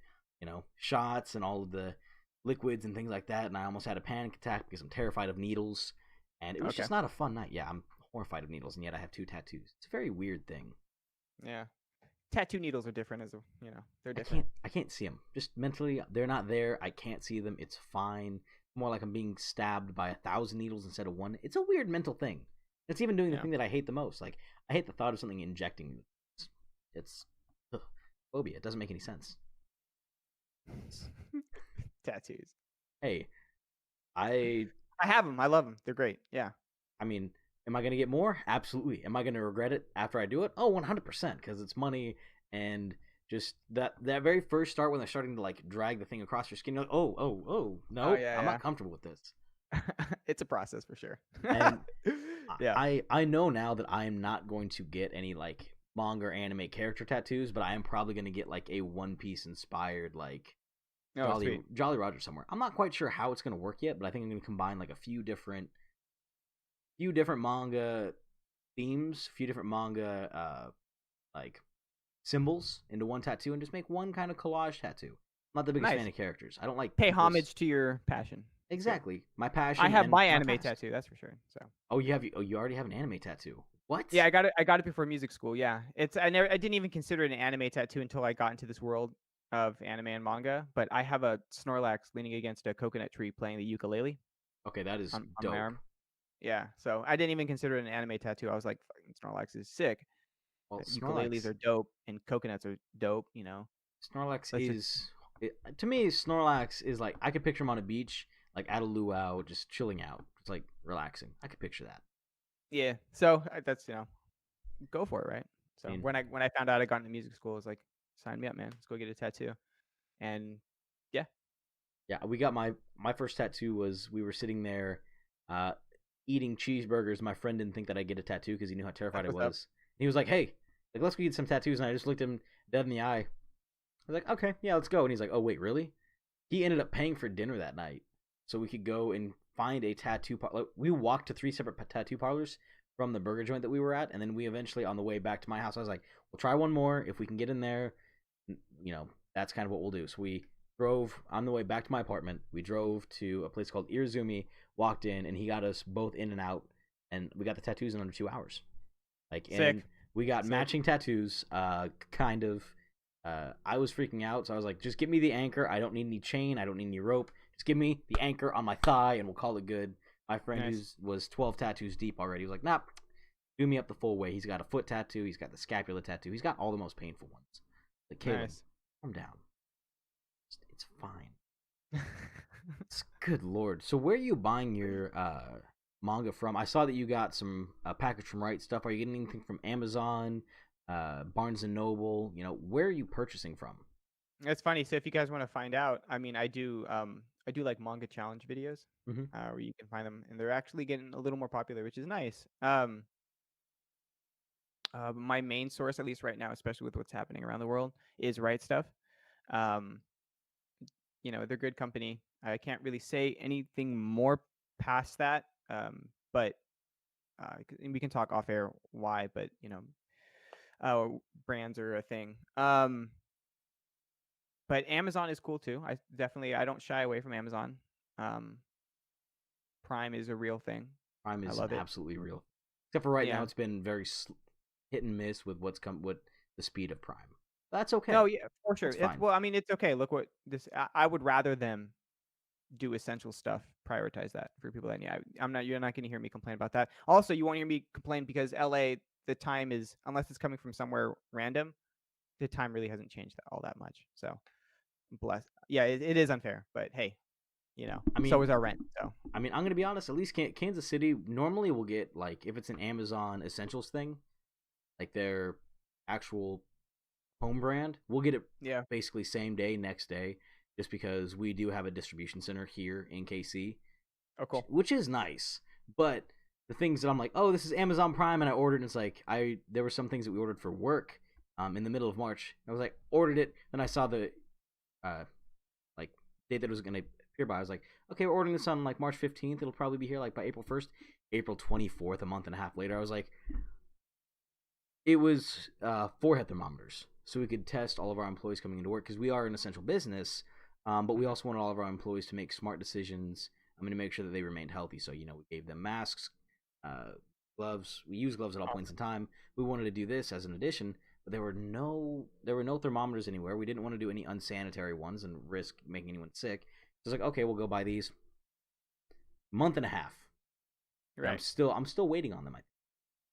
shots and all of the liquids and things like that, and I almost had a panic attack because I'm terrified of needles, and it was just not a fun night. Yeah, I'm horrified of needles, and yet I have 2 tattoos. It's a very weird thing. Yeah, tattoo needles are different, they're different. I can't see them. Just mentally, they're not there. I can't see them. It's fine. More like I'm being stabbed by 1,000 needles instead of one. It's a weird mental thing. It's even doing the thing that I hate the most. Like I hate the thought of something injecting me. It's phobia. It doesn't make any sense. Tattoos. Hey, I have them. I love them. They're great. Yeah. I mean, am I going to get more? Absolutely. Am I going to regret it after I do it? Oh, 100%, because it's money, and just that very first start when they're starting to like drag the thing across your skin, you're like, oh, no, I'm not comfortable with this. It's a process for sure. And I know now that I am not going to get any like manga or anime character tattoos, but I am probably going to get like a One Piece inspired like Jolly Roger somewhere. I'm not quite sure how it's going to work yet, but I think I'm going to combine like a few different manga themes, a few different manga like symbols into one tattoo, and just make one kind of collage tattoo. I'm not the biggest fan of characters. I don't like pay homage to your passion. Exactly, my passion. I have my anime tattoo, that's for sure. So. Oh, you already have an anime tattoo. What? Yeah, I got it before music school. Yeah, I didn't even consider it an anime tattoo until I got into this world of anime and manga. But I have a Snorlax leaning against a coconut tree playing the ukulele. Okay, that is on dope. My arm. Yeah, so I didn't even consider it an anime tattoo. I was like, Snorlax is sick. Well, ukuleles are dope, and coconuts are dope. Snorlax to me, Snorlax is like I could picture him on a beach, like at a luau, just chilling out. It's like relaxing. I could picture that. Yeah, so that's go for it, right? So when I found out I got into music school, I was like, sign me up, man. Let's go get a tattoo. And yeah, we got my first tattoo was we were sitting there, eating cheeseburgers. My friend didn't think that I'd get a tattoo because he knew how terrified I was. And he was like, "Hey, like let's go get some tattoos." And I just looked him dead in the eye. was like, okay, yeah, let's go. And he's like, oh wait, really? He ended up paying for dinner that night so we could go and find a tattoo parlor. We walked to 3 separate tattoo parlors from the burger joint that we were at, and then we eventually, on the way back to my house, I was like, we'll try one more. If we can get in there, that's kind of what we'll do. So we drove on the way back to my apartment. We drove to a place called Irizumi, walked in, and he got us both in and out, and we got the tattoos in under 2 hours. Like, and Sick. we got Sick. matching tattoos. Kind of. I was freaking out, so I was like, just give me the anchor. I don't need any chain. I don't need any rope. Just give me the anchor on my thigh, and we'll call it good. My friend Nice. who was 12 tattoos deep already was like, nah, do me up the full way. He's got a foot tattoo. He's got the scapula tattoo. He's got all the most painful ones. Like, Caleb, Nice. calm down. It's fine. It's good lord. So where are you buying your manga from? I saw that you got some package from Right Stuff. Are you getting anything from Amazon, Barnes and Noble? Where are you purchasing from? It's funny. So if you guys want to find out, I mean, I do like manga challenge videos, Mm-hmm. where you can find them, and they're actually getting a little more popular, which is nice. My main source, at least right now, especially with what's happening around the world, is Right Stuff. Um, they're good company. I can't really say anything more past that. But and we can talk off air why, but brands are a thing. But Amazon is cool too. I don't shy away from Amazon. Prime is a real thing. Prime I is love it. absolutely real. Except for right now, Yeah. it's been very hit and miss with with the speed of Prime. That's okay. No, yeah, for sure. It's fine. Well, I mean, it's okay. Look what this. I would rather them do essential stuff, prioritize that for people. And yeah, you're not going to hear me complain about that. Also, you won't hear me complain because LA, the time is, unless it's coming from somewhere random, the time really hasn't changed all that much. So bless. Yeah, it is unfair, but hey, I mean, so is our rent. So I'm gonna be honest. At least Kansas City normally will get, like, if it's an Amazon Essentials thing, like their actual home brand, we'll get it yeah, basically same day, next day, just because we do have a distribution center here in KC, oh cool. which is nice. But the things that I'm like, oh, this is Amazon Prime, and I ordered, and it's like there were some things that we ordered for work, in the middle of March. I was like, ordered it, then I saw the like date that it was gonna appear by. I was like, okay, we're ordering this on like March 15th. It'll probably be here like by April 1st. April 24th, a month and a half later, I was like, it was forehead thermometers, so we could test all of our employees coming into work, because we are an essential business, but we also want all of our employees to make smart decisions. I'm going to make sure that they remained healthy. So we gave them masks, gloves. We use gloves at all points in time. We wanted to do this as an addition, but there were no thermometers anywhere. We didn't want to do any unsanitary ones and risk making anyone sick. So it's like, okay, we'll go buy these. Month and a half. Right. I'm still waiting on them. I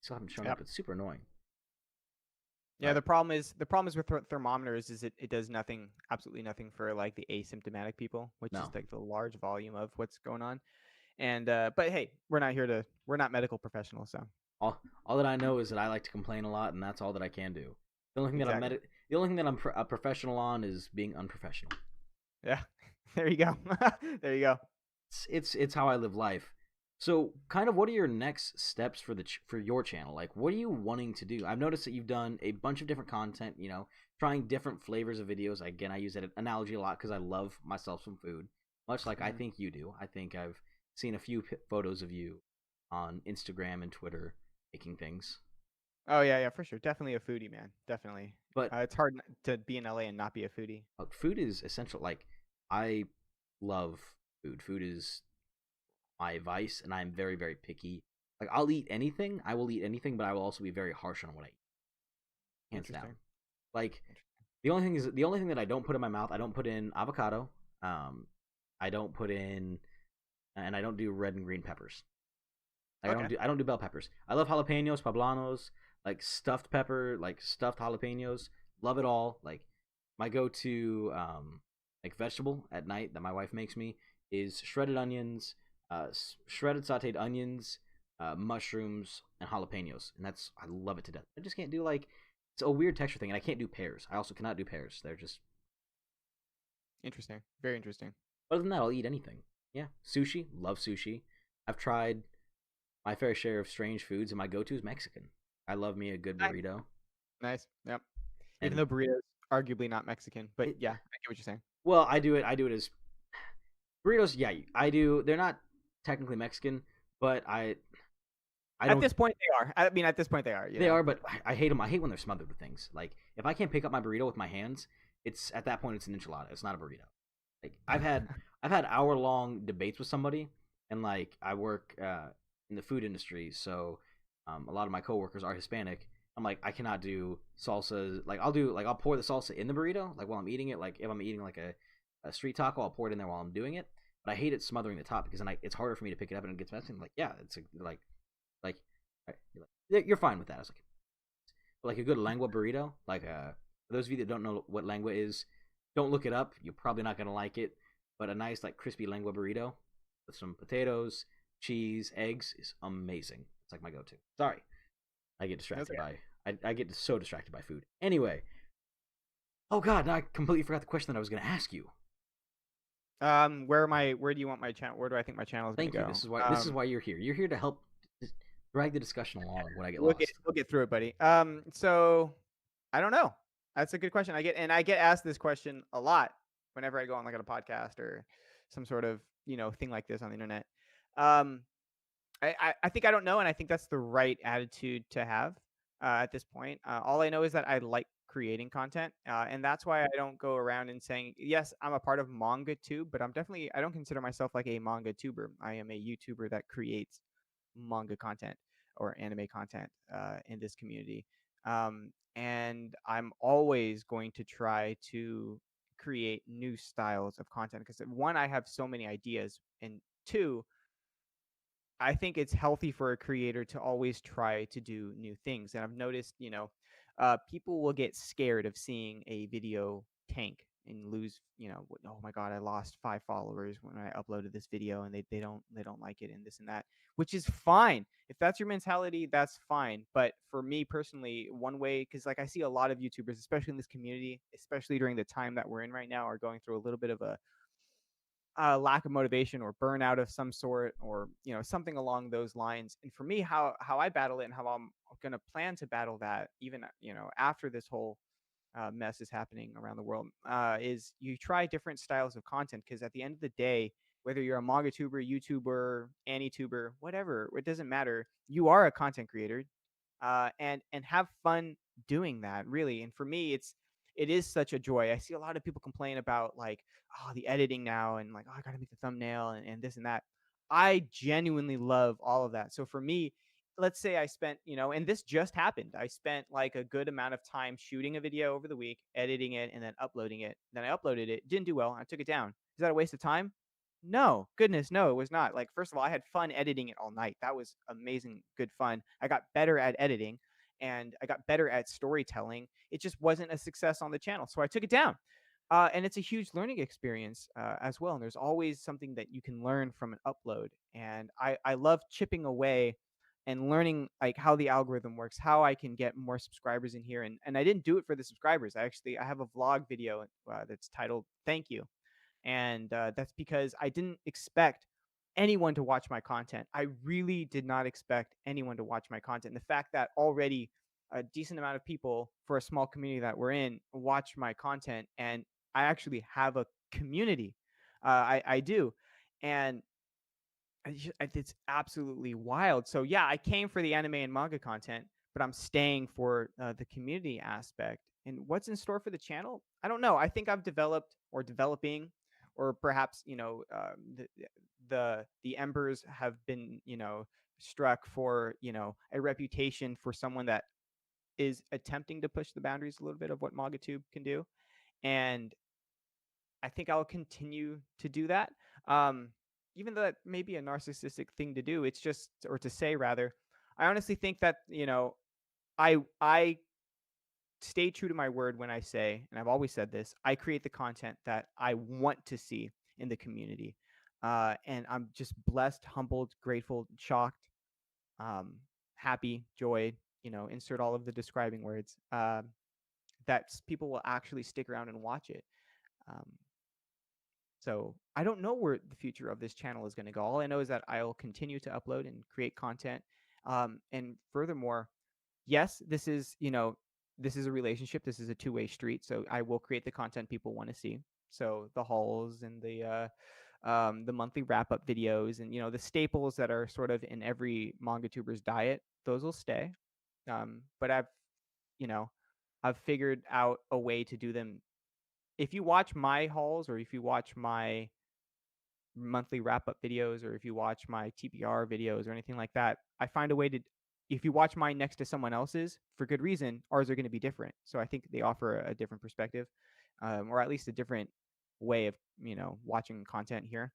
still haven't shown up. It's super annoying. Yeah, the problem is with thermometers is it does nothing, absolutely nothing for like the asymptomatic people, which is like the large volume of what's going on. And but hey, we're not medical professionals, so all that I know is that I like to complain a lot, and that's all that I can do. The only thing that I'm a professional on is being unprofessional. Yeah, there you go. There you go. It's how I live life. So, kind of, what are your next steps for your channel? Like, what are you wanting to do? I've noticed that you've done a bunch of different content, trying different flavors of videos. Again, I use that analogy a lot because I love myself some food, much like I think you do. I think I've seen a few photos of you on Instagram and Twitter making things. Oh yeah, for sure. Definitely a foodie, man. Definitely. But it's hard to be in LA and not be a foodie. Food is essential. Like, I love food. Food is my vice, and I'm very, very picky. Like, I'll eat anything. I will eat anything, but I will also be very harsh on what I eat. Hands down. Like, the only thing that I don't put in my mouth, I don't put in avocado. I don't put in, and I don't do red and green peppers. Like, I don't do bell peppers. I love jalapenos, poblanos, like stuffed pepper, like stuffed jalapenos. Love it all. Like, my go-to like vegetable at night that my wife makes me is shredded onions, shredded sauteed onions, mushrooms, and jalapenos, and I love it to death. I just can't do, like, it's a weird texture thing, and I can't do pears. I also cannot do pears. They're just interesting, very interesting. Other than that, I'll eat anything. Yeah, sushi, love sushi. I've tried my fair share of strange foods, and my go-to is Mexican. I love me a good burrito. Nice, yep. Even though burritos arguably not Mexican, but It, yeah, I get what you're saying. well, I do it. I do it as burritos. Yeah, I do. They're not technically Mexican, but I At don't. this point, they are. I mean, at this point, they are. You They know. are, but I hate them. I hate when they're smothered with things. Like if I can't pick up my burrito with my hands, it's at that point it's an enchilada. It's not a burrito. Like I've had hour-long debates with somebody, and like I work in the food industry, so a lot of my coworkers are Hispanic. I'm like I cannot do salsa. Like I'll pour the salsa in the burrito like while I'm eating it. Like if I'm eating like a street taco, I'll pour it in there while I'm doing it. But I hate it smothering the top because then it's harder for me to pick it up and it gets messy. Like yeah, it's like you're fine with that. I was like a good lengua burrito. Like for those of you that don't know what lengua is, don't look it up. You're probably not gonna like it. But a nice like crispy lengua burrito with some potatoes, cheese, eggs is amazing. It's like my go-to. Sorry, I get distracted Okay. by I get so distracted by food. Anyway, oh god, now I completely forgot the question that I was gonna ask you. Where do you want my channel? Where do I think my channel is gonna Thank you. go? This is why you're here. You're here to help drag the discussion along when I get We'll get lost. we'll get through it, buddy. So I don't know. That's a good question. I get asked this question a lot whenever I go on like on a podcast or some sort of thing like this on the internet. Um, I think I don't know, and I think that's the right attitude to have at this point. All I know is that I like creating content, and that's why I don't go around and saying yes, I'm a part of Manga too, but I don't consider myself like a manga tuber. I am a YouTuber that creates manga content or anime content in this community. And I'm always going to try to create new styles of content because one, I have so many ideas, and two, I think it's healthy for a creator to always try to do new things. And I've noticed, people will get scared of seeing a video tank and lose, oh my God, I lost 5 followers when I uploaded this video and they don't like it and this and that, which is fine. If that's your mentality, that's fine. But for me personally, one way, because like I see a lot of YouTubers, especially in this community, especially during the time that we're in right now, are going through a little bit of a lack of motivation or burnout of some sort, or something along those lines. And for me, how I battle it and how I'm going to plan to battle that, even after this whole mess is happening around the world, is you try different styles of content, because at the end of the day, whether you're a manga tuber, YouTuber, AniTuber, whatever, it doesn't matter. You are a content creator, and have fun doing that, really. And for me, it is such a joy. I see a lot of people complain about like, oh, the editing now, and like, oh, I gotta make the thumbnail and this and that. I genuinely love all of that. So for me, let's say I spent, and this just happened, I spent like a good amount of time shooting a video over the week, editing it, and then uploading it. Then I uploaded it, didn't do well, I took it down. Is that a waste of time? No, goodness, no, it was not. Like, first of all, I had fun editing it all night. That was amazing, good fun. I got better at editing and I got better at storytelling. It just wasn't a success on the channel. So I took it down. And it's a huge learning experience as well. And there's always something that you can learn from an upload. And I love chipping away and learning like how the algorithm works, how I can get more subscribers in here. And I didn't do it for the subscribers. I have a vlog video that's titled "Thank You," and that's because I didn't expect anyone to watch my content. I really did not expect anyone to watch my content. And the fact that already a decent amount of people for a small community that we're in watch my content, and I actually have a community. I do, and it's absolutely wild. So yeah, I came for the anime and manga content, but I'm staying for the community aspect. And what's in store for the channel? I don't know. I think I've developed or developing, or perhaps the embers have been struck for a reputation for someone that is attempting to push the boundaries a little bit of what MagaTube can do, and I think I'll continue to do that. Um, Even though that may be a narcissistic thing to do, it's just, or to say rather, I honestly think that I stay true to my word when I say, and I've always said this, I create the content that I want to see in the community, and I'm just blessed, humbled, grateful, shocked, um, happy, joy. Insert all of the describing words. That people will actually stick around and watch it. Um, So I don't know where the future of this channel is going to go. All I know is that I'll continue to upload and create content. And furthermore, yes, this is this is a relationship. This is a two-way street. So I will create the content people want to see. So the hauls and the monthly wrap-up videos, and the staples that are sort of in every manga tuber's diet, those will stay. But you know, I've figured out a way to do them. If you watch my hauls, or if you watch my monthly wrap-up videos, or if you watch my TBR videos or anything like that, I find a way to, if you watch mine next to someone else's for good reason, ours are going to be different. So I think they offer a different perspective, or at least a different way of watching content here,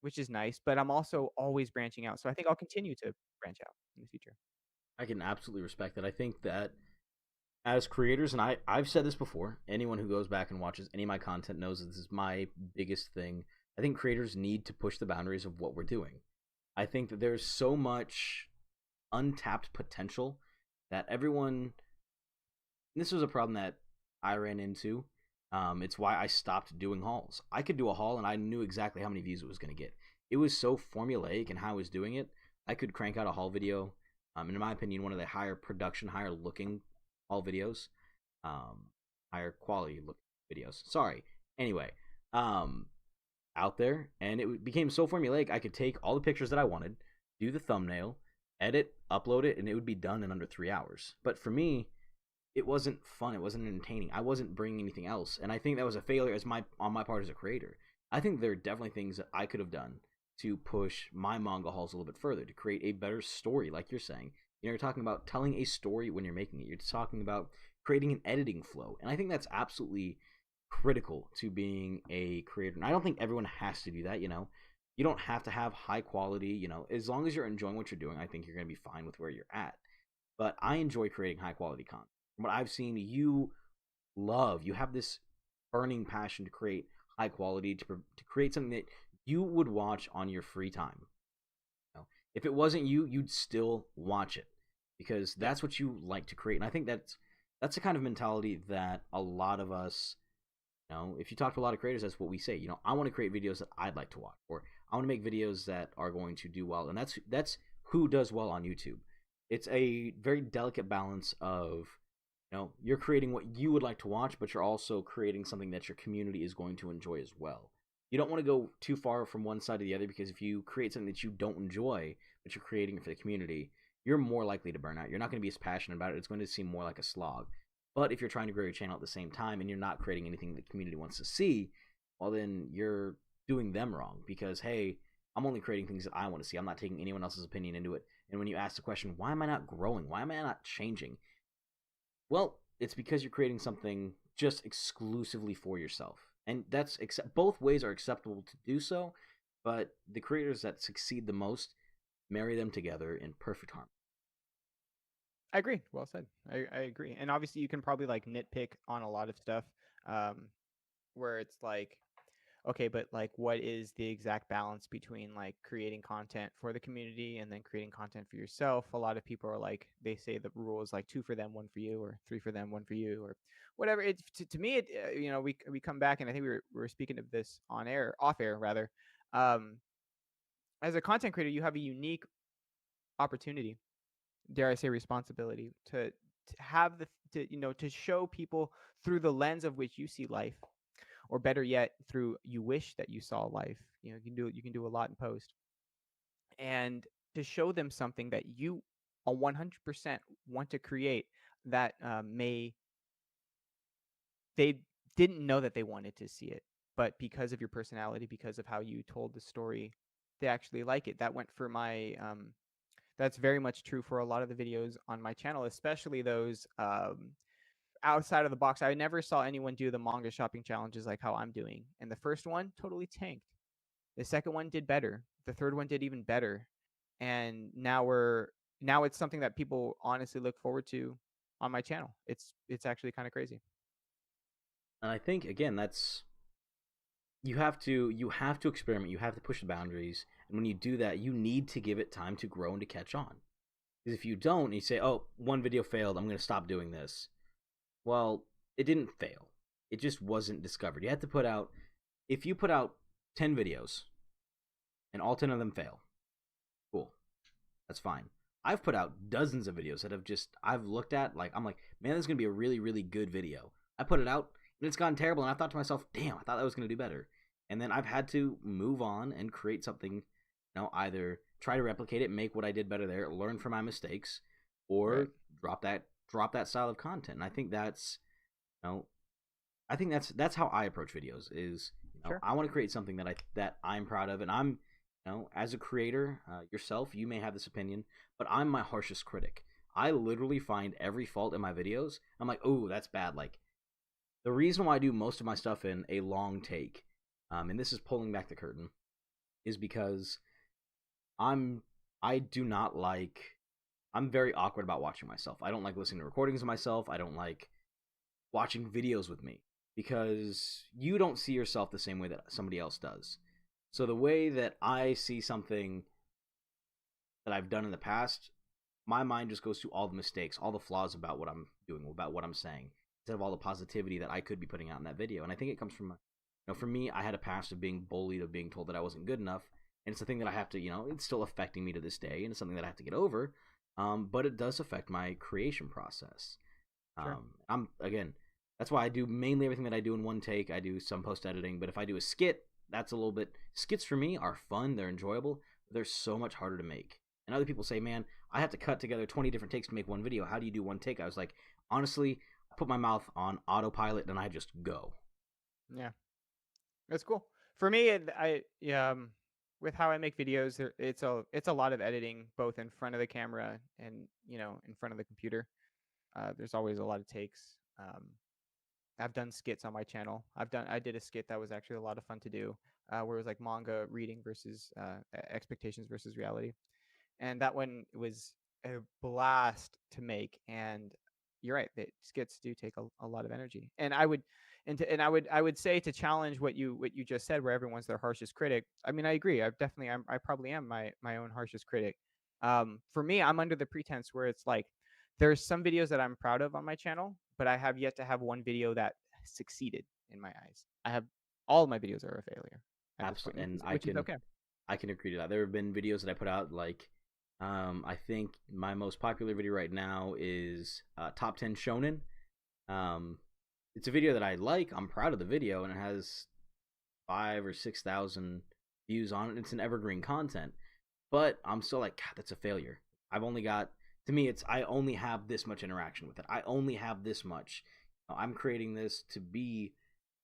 which is nice. But I'm also always branching out, so I think I'll continue to branch out in the future. I can absolutely respect that. I think that as creators, and I've said this before, anyone who goes back and watches any of my content knows that this is my biggest thing. I think creators need to push the boundaries of what we're doing. I think that there's so much untapped potential that everyone. This was a problem that I ran into. It's why I stopped doing hauls. I could do a haul and I knew exactly how many views it was going to get. It was so formulaic in how I was doing it. I could crank out a haul video. In my opinion, one of the higher production, higher looking haul videos, higher quality look videos. Sorry. Anyway, out there, and it became so formulaic. I could take all the pictures that I wanted, do the thumbnail, edit, upload it, and it would be done in under 3 hours. But for me, it wasn't fun. It wasn't entertaining. I wasn't bringing anything else, and I think that was a failure on my part as a creator. I think there are definitely things that I could have done to push my manga hauls a little bit further, to create a better story, like you're saying. You're talking about telling a story when you're making it. You're talking about creating an editing flow, and I think that's absolutely critical to being a creator. And I don't think everyone has to do that. You don't have to have high quality. As long as you're enjoying what you're doing, I think you're going to be fine with where you're at. But I enjoy creating high quality content. From what I've seen, you have this burning passion to create high quality, to create something that you would watch on your free time. If it wasn't you, you'd still watch it because that's what you like to create. And I think that's the kind of mentality that a lot of us, if you talk to a lot of creators, that's what we say. I want to create videos that I'd like to watch, or I want to make videos that are going to do well. And that's who does well on YouTube. It's a very delicate balance of, you're creating what you would like to watch, but you're also creating something that your community is going to enjoy as well. You don't want to go too far from one side to the other, because if you create something that you don't enjoy, but you're creating it for the community, you're more likely to burn out. You're not going to be as passionate about it. It's going to seem more like a slog. But if you're trying to grow your channel at the same time and you're not creating anything the community wants to see, well, then you're doing them wrong, because, hey, I'm only creating things that I want to see. I'm not taking anyone else's opinion into it. And when you ask the question, why am I not growing? Why am I not changing? Well, it's because you're creating something just exclusively for yourself. And both ways are acceptable to do so, but the creators that succeed the most marry them together in perfect harmony. I agree. Well said. I agree. And obviously you can probably like nitpick on a lot of stuff, where it's like, okay, but like what is the exact balance between like creating content for the community and then creating content for yourself? A lot of people are like, they say the rule is like 2 for them, 1 for you, or 3 for them, 1 for you, or whatever. It's to me, we come back, and I think we were speaking of this off air rather. As a content creator, you have a unique opportunity, dare I say responsibility, to have to show people through the lens of which you see life, or better yet, through you wish that you saw life. You can do a lot in post, and to show them something that you 100% want to create, that they didn't know that they wanted to see it, but because of your personality, because of how you told the story, they actually like it. That went for my that's very much true for a lot of the videos on my channel, especially those outside of the box. I never saw anyone do the manga shopping challenges like how I'm doing. And the first one totally tanked. The second one did better. The third one did even better. And now it's something that people honestly look forward to on my channel. It's actually kind of crazy. And I think, again, that's you have to experiment. You have to push the boundaries, and when you do that, you need to give it time to grow and to catch on. Because if you don't, you say, "Oh, one video failed. I'm going to stop doing this." Well, it didn't fail. It just wasn't discovered. You have to put out. If you put out 10 videos, and all 10 of them fail, cool, that's fine. I've put out dozens of videos that have just I've looked at like I'm like, man, this is gonna be a really really good video. I put it out and it's gone terrible, and I thought to myself, damn, I thought that was gonna do better. And then I've had to move on and create something, either try to replicate it, make what I did better there, learn from my mistakes, Right. or drop that style of content. And I think you know that's how I approach videos. Is Sure. I want to create something that I'm proud of, and I'm as a creator yourself, you may have this opinion, but I'm my harshest critic. I literally find every fault in my videos. I'm like, oh, that's bad. Like the reason why I do most of my stuff in a long take, and this is pulling back the curtain, is because I'm I do not like. I'm very awkward about watching myself. I don't like listening to recordings of myself. I don't like watching videos with me because you don't see yourself the same way that somebody else does. So the way that I see something that I've done in the past, my mind just goes to all the mistakes, all the flaws about what I'm doing, about what I'm saying, instead of all the positivity that I could be putting out in that video. And I think it comes from, for me, I had a past of being bullied, of being told that I wasn't good enough, and it's a thing that I have to, it's still affecting me to this day, and it's something that I have to get over. But it does affect my creation process. Sure. I'm again, that's why I do mainly everything that I do in one take. I do some post editing, but if I do a skit, that's a little bit. Skits for me are fun, they're enjoyable, but they're so much harder to make. And other people say, "Man, I have to cut together 20 different takes to make one video. How do you do one take?" I was like, honestly, I put my mouth on autopilot and I just go. Yeah. That's cool. For me, with how I make videos, it's a lot of editing, both in front of the camera and in front of the computer. There's always a lot of takes. I've done skits on my channel. I did a skit that was actually a lot of fun to do, where it was like manga reading versus expectations versus reality, and that one was a blast to make. And you're right, that skits do take a lot of energy. And I would say, to challenge what you just said, where everyone's their harshest critic. I mean, I agree. I probably am my own harshest critic. For me, I'm under the pretense where it's like there's some videos that I'm proud of on my channel, but I have yet to have one video that succeeded in my eyes. I have All of my videos are a failure at this point, Absolutely, and I which is can okay. I can agree to that. There have been videos that I put out like, I think my most popular video right now is top 10 shonen. Um, it's a video that I like. I'm proud of the video, and it has 5 or 6 thousand views on it. It's an evergreen content, but I'm still like, God, that's a failure. I've only got to me, it's I only have this much interaction with it. I only have this much. I'm creating this to be,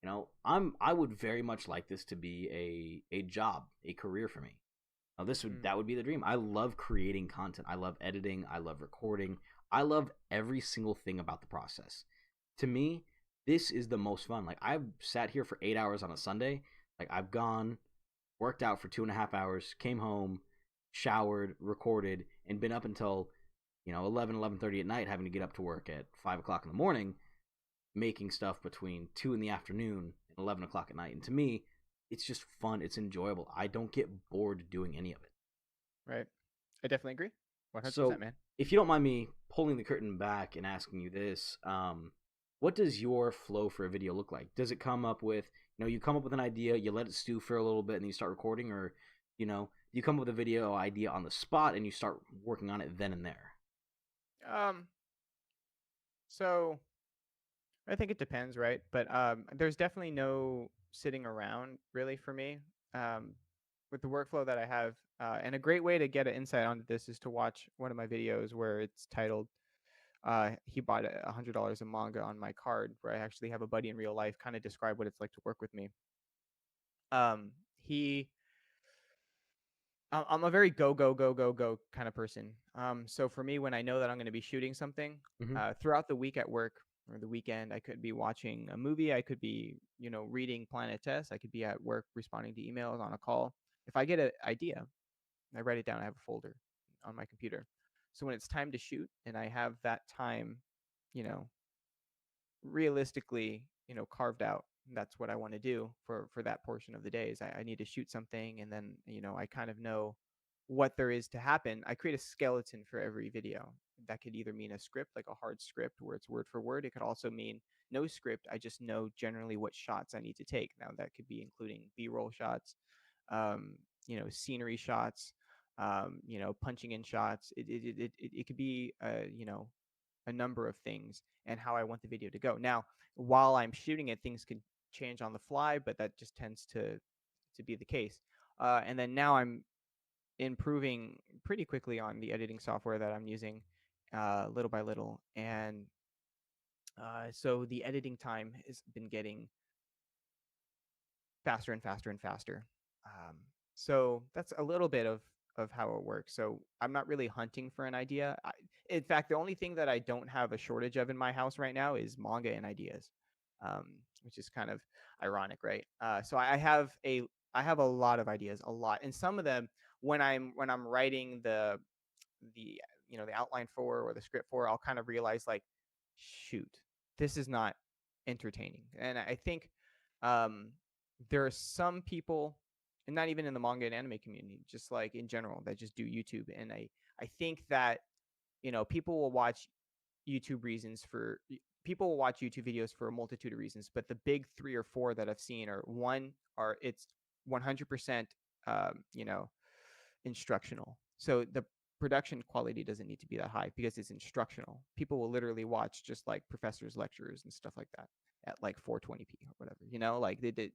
I would very much like this to be a job, a career for me. Now, Mm, that would be the dream. I love creating content. I love editing. I love recording. I love every single thing about the process. To me, this is the most fun. Like I've sat here for 8 hours on a Sunday. Like I've gone, worked out for 2.5 hours, came home, showered, recorded, and been up until 11:30 at night, having to get up to work at 5 o'clock in the morning, making stuff between 2 in the afternoon and 11 o'clock at night. And to me, it's just fun. It's enjoyable. I don't get bored doing any of it. right. I definitely agree. 100%, So, man. if you don't mind me pulling the curtain back and asking you this, what does your flow for a video look like? Does it come up with, you come up with an idea, you let it stew for a little bit, and then you start recording, or, you come up with a video idea on the spot and you start working on it then and there? Um, so I think it depends, right? But there's definitely no sitting around really for me. Um, with the workflow that I have, and a great way to get an insight onto this is to watch one of my videos where it's titled "He bought $100 of manga on my card," where I actually have a buddy in real life kind of describe what it's like to work with me. He I'm a very go go go go go kind of person. So for me, when I know that I'm going to be shooting something Mm-hmm. throughout the week at work or the weekend, I could be watching a movie. I could be, reading Planet Test. I could be at work responding to emails on a call. If I get an idea, I write it down. I have a folder on my computer. So when it's time to shoot and I have that time, you know, realistically, carved out. That's what I want to do for that portion of the day. Is I need to shoot something, and then I kind of know what there is to happen. I create a skeleton for every video. That could either mean a script, like a hard script where it's word for word. It could also mean no script. I just know generally what shots I need to take. Now that could be including B-roll shots, scenery shots, punching in shots. It could be a number of things and how I want the video to go. Now, while I'm shooting it, things can change on the fly, but that just tends to be the case. And then now I'm improving pretty quickly on the editing software that I'm using, little by little, and so the editing time has been getting faster and faster and faster. Um, so that's a little bit of how it works. So I'm not really hunting for an idea. In fact, the only thing that I don't have a shortage of in my house right now is manga and ideas, which is kind of ironic, right? So I have a lot of ideas, a lot, and some of them when I'm writing the the outline for or the script for, I'll kind of realize like, shoot, this is not entertaining. And I think um, there are some people, and not even in the manga and anime community, just like in general, that just do YouTube. And I think that people will watch YouTube reasons for people will watch YouTube videos for a multitude of reasons, but the big three or four that I've seen are one are it's 100% instructional. So the production quality doesn't need to be that high because it's instructional. People will literally watch just like professors' lectures and stuff like that at like 420p or whatever, like they did,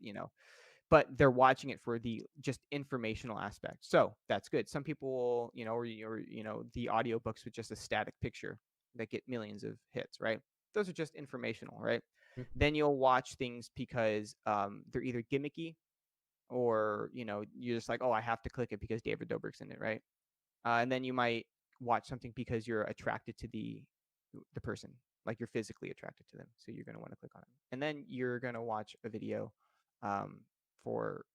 but they're watching it for the just informational aspect. So that's good. Some people will, or the audiobooks with just a static picture that get millions of hits, right? Those are just informational, right? Then you'll watch things because they're either gimmicky or you're just like, oh, I have to click it because David Dobrik's in it, right? And then you might watch something because you're attracted to the person, like you're physically attracted to them, so you're going to want to click on it. And then you're going to watch a video for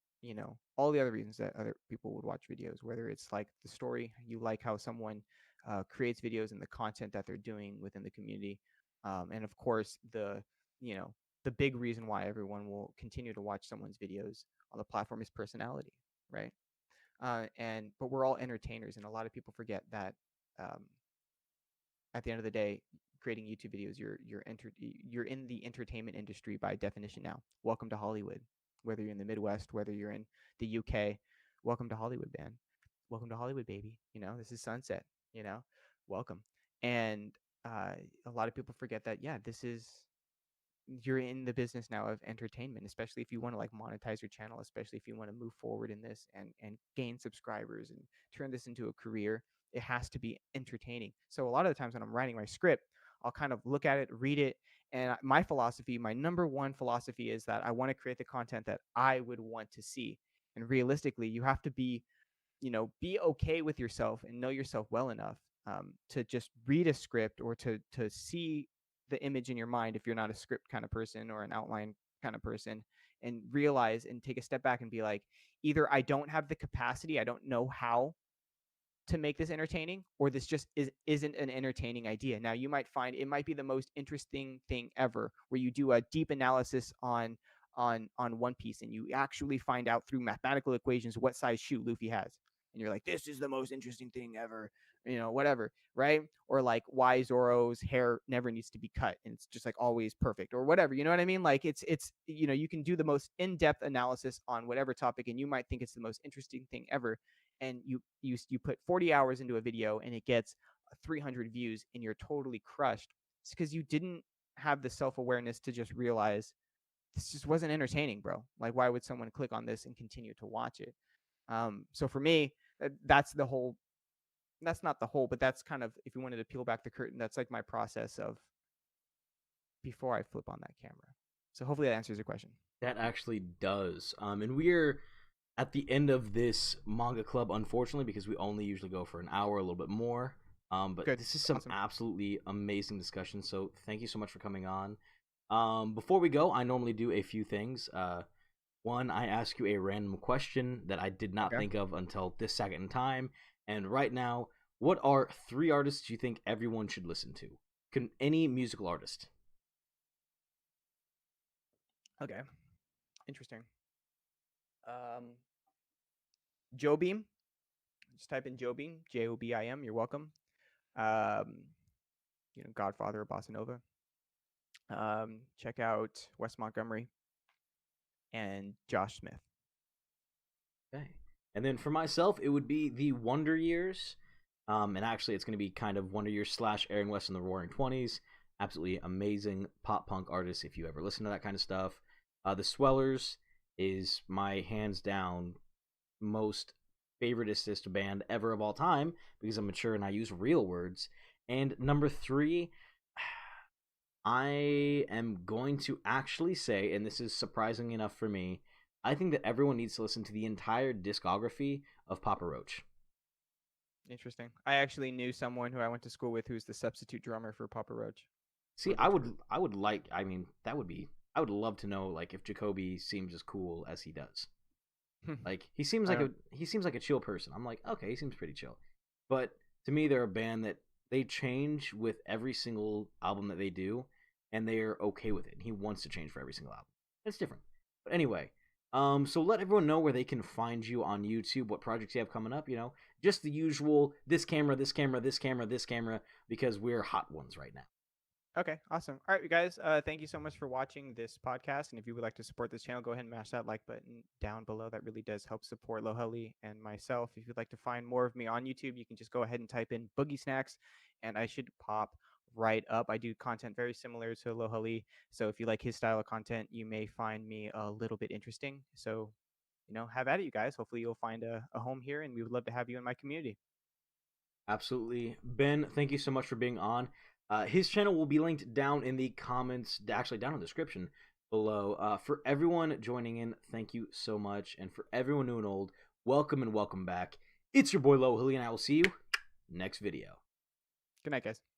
all the other reasons that other people would watch videos, whether it's like the story, you like how someone creates videos and the content that they're doing within the community, and of course the big reason why everyone will continue to watch someone's videos on the platform is personality, right? But we're all entertainers, and a lot of people forget that um, at the end of the day, creating YouTube videos, you're in the entertainment industry by definition now. Welcome to Hollywood. Whether you're in the Midwest, whether you're in the UK, welcome to Hollywood, man. Welcome to Hollywood, baby. This is Sunset. Welcome. And a lot of people forget that. Yeah, you're in the business now of entertainment, especially if you want to like monetize your channel, especially if you want to move forward in this and gain subscribers and turn this into a career. It has to be entertaining. So a lot of the times when I'm writing my script, I'll kind of look at it, read it, and my number one philosophy is that I want to create the content that I would want to see. And realistically, you have to be okay with yourself and know yourself well enough to just read a script or to see the image in your mind if you're not a script kind of person or an outline kind of person, and realize and take a step back and be like, either I don't have the capacity, I don't know how to make this entertaining, or this just isn't an entertaining idea. Now you might find it might be the most interesting thing ever, where you do a deep analysis on One Piece and you actually find out through mathematical equations what size shoe Luffy has, and you're like, this is the most interesting thing ever, whatever, right? Or like why Zoro's hair never needs to be cut and it's just like always perfect or whatever, you know what I mean? Like it's you can do the most in-depth analysis on whatever topic and you might think it's the most interesting thing ever, and you put 40 hours into a video and it gets 300 views and you're totally crushed. It's because you didn't have the self-awareness to just realize this just wasn't entertaining, bro. Like, why would someone click on this and continue to watch it? So for me, that's the whole. That's not the whole, but that's kind of, if you wanted to peel back the curtain, that's like my process of before I flip on that camera. So hopefully that answers your question. That actually does. And we're at the end of this manga club, unfortunately, because we only usually go for an hour, a little bit more. But Good, this is some awesome. absolutely amazing discussion. So thank you so much for coming on. Before we go, I normally do a few things. One, I ask you a random question that I did not Okay. think of until this second in time. And right now, what are three artists you think everyone should listen to? Can any musical artist? Okay. Interesting. Um, Joe Beam. Just type in Joe Beam, Jobim. You're welcome. Um, Godfather of Bossa Nova. Check out Wes Montgomery and Josh Smith. Okay. And then for myself, it would be the Wonder Years. And actually, it's going to be kind of Wonder Years / Aaron West and the Roaring Twenties. Absolutely amazing pop punk artists if you ever listen to that kind of stuff. The Swellers is my hands down most favoritist band ever of all time because I'm mature and I use real words. And number 3, I am going to actually say, and this is surprising enough for me, I think that everyone needs to listen to the entire discography of Papa Roach. Interesting. I actually knew someone who I went to school with who's the substitute drummer for Papa Roach. See, I would like, I mean, that would be, I would love to know like if Jacoby seems as cool as he does. Like he seems like a chill person. I'm like, okay, he seems pretty chill. But to me, they're a band that they change with every single album that they do, and they are okay with it. And he wants to change for every single album. It's different. But anyway, so let everyone know where they can find you on YouTube, what projects you have coming up. You know, just the usual. This camera, this camera, this camera, this camera, because we're hot ones right now. Okay, awesome. All right, you guys, thank you so much for watching this podcast. And if you would like to support this channel, go ahead and mash that like button down below. That really does help support Lohali and myself. If you'd like to find more of me on YouTube, you can just go ahead and type in Boogie Snacks, and I should pop right up. I do content very similar to Lohali, so if you like his style of content, you may find me a little bit interesting. So, have at it, you guys. Hopefully, you'll find a home here, and we would love to have you in my community. Absolutely. Ben, thank you so much for being on. His channel will be linked down in the comments, actually down in the description below. For everyone joining in, thank you so much. And for everyone new and old, welcome and welcome back. It's your boy Lohali, and I will see you next video. Good night, guys.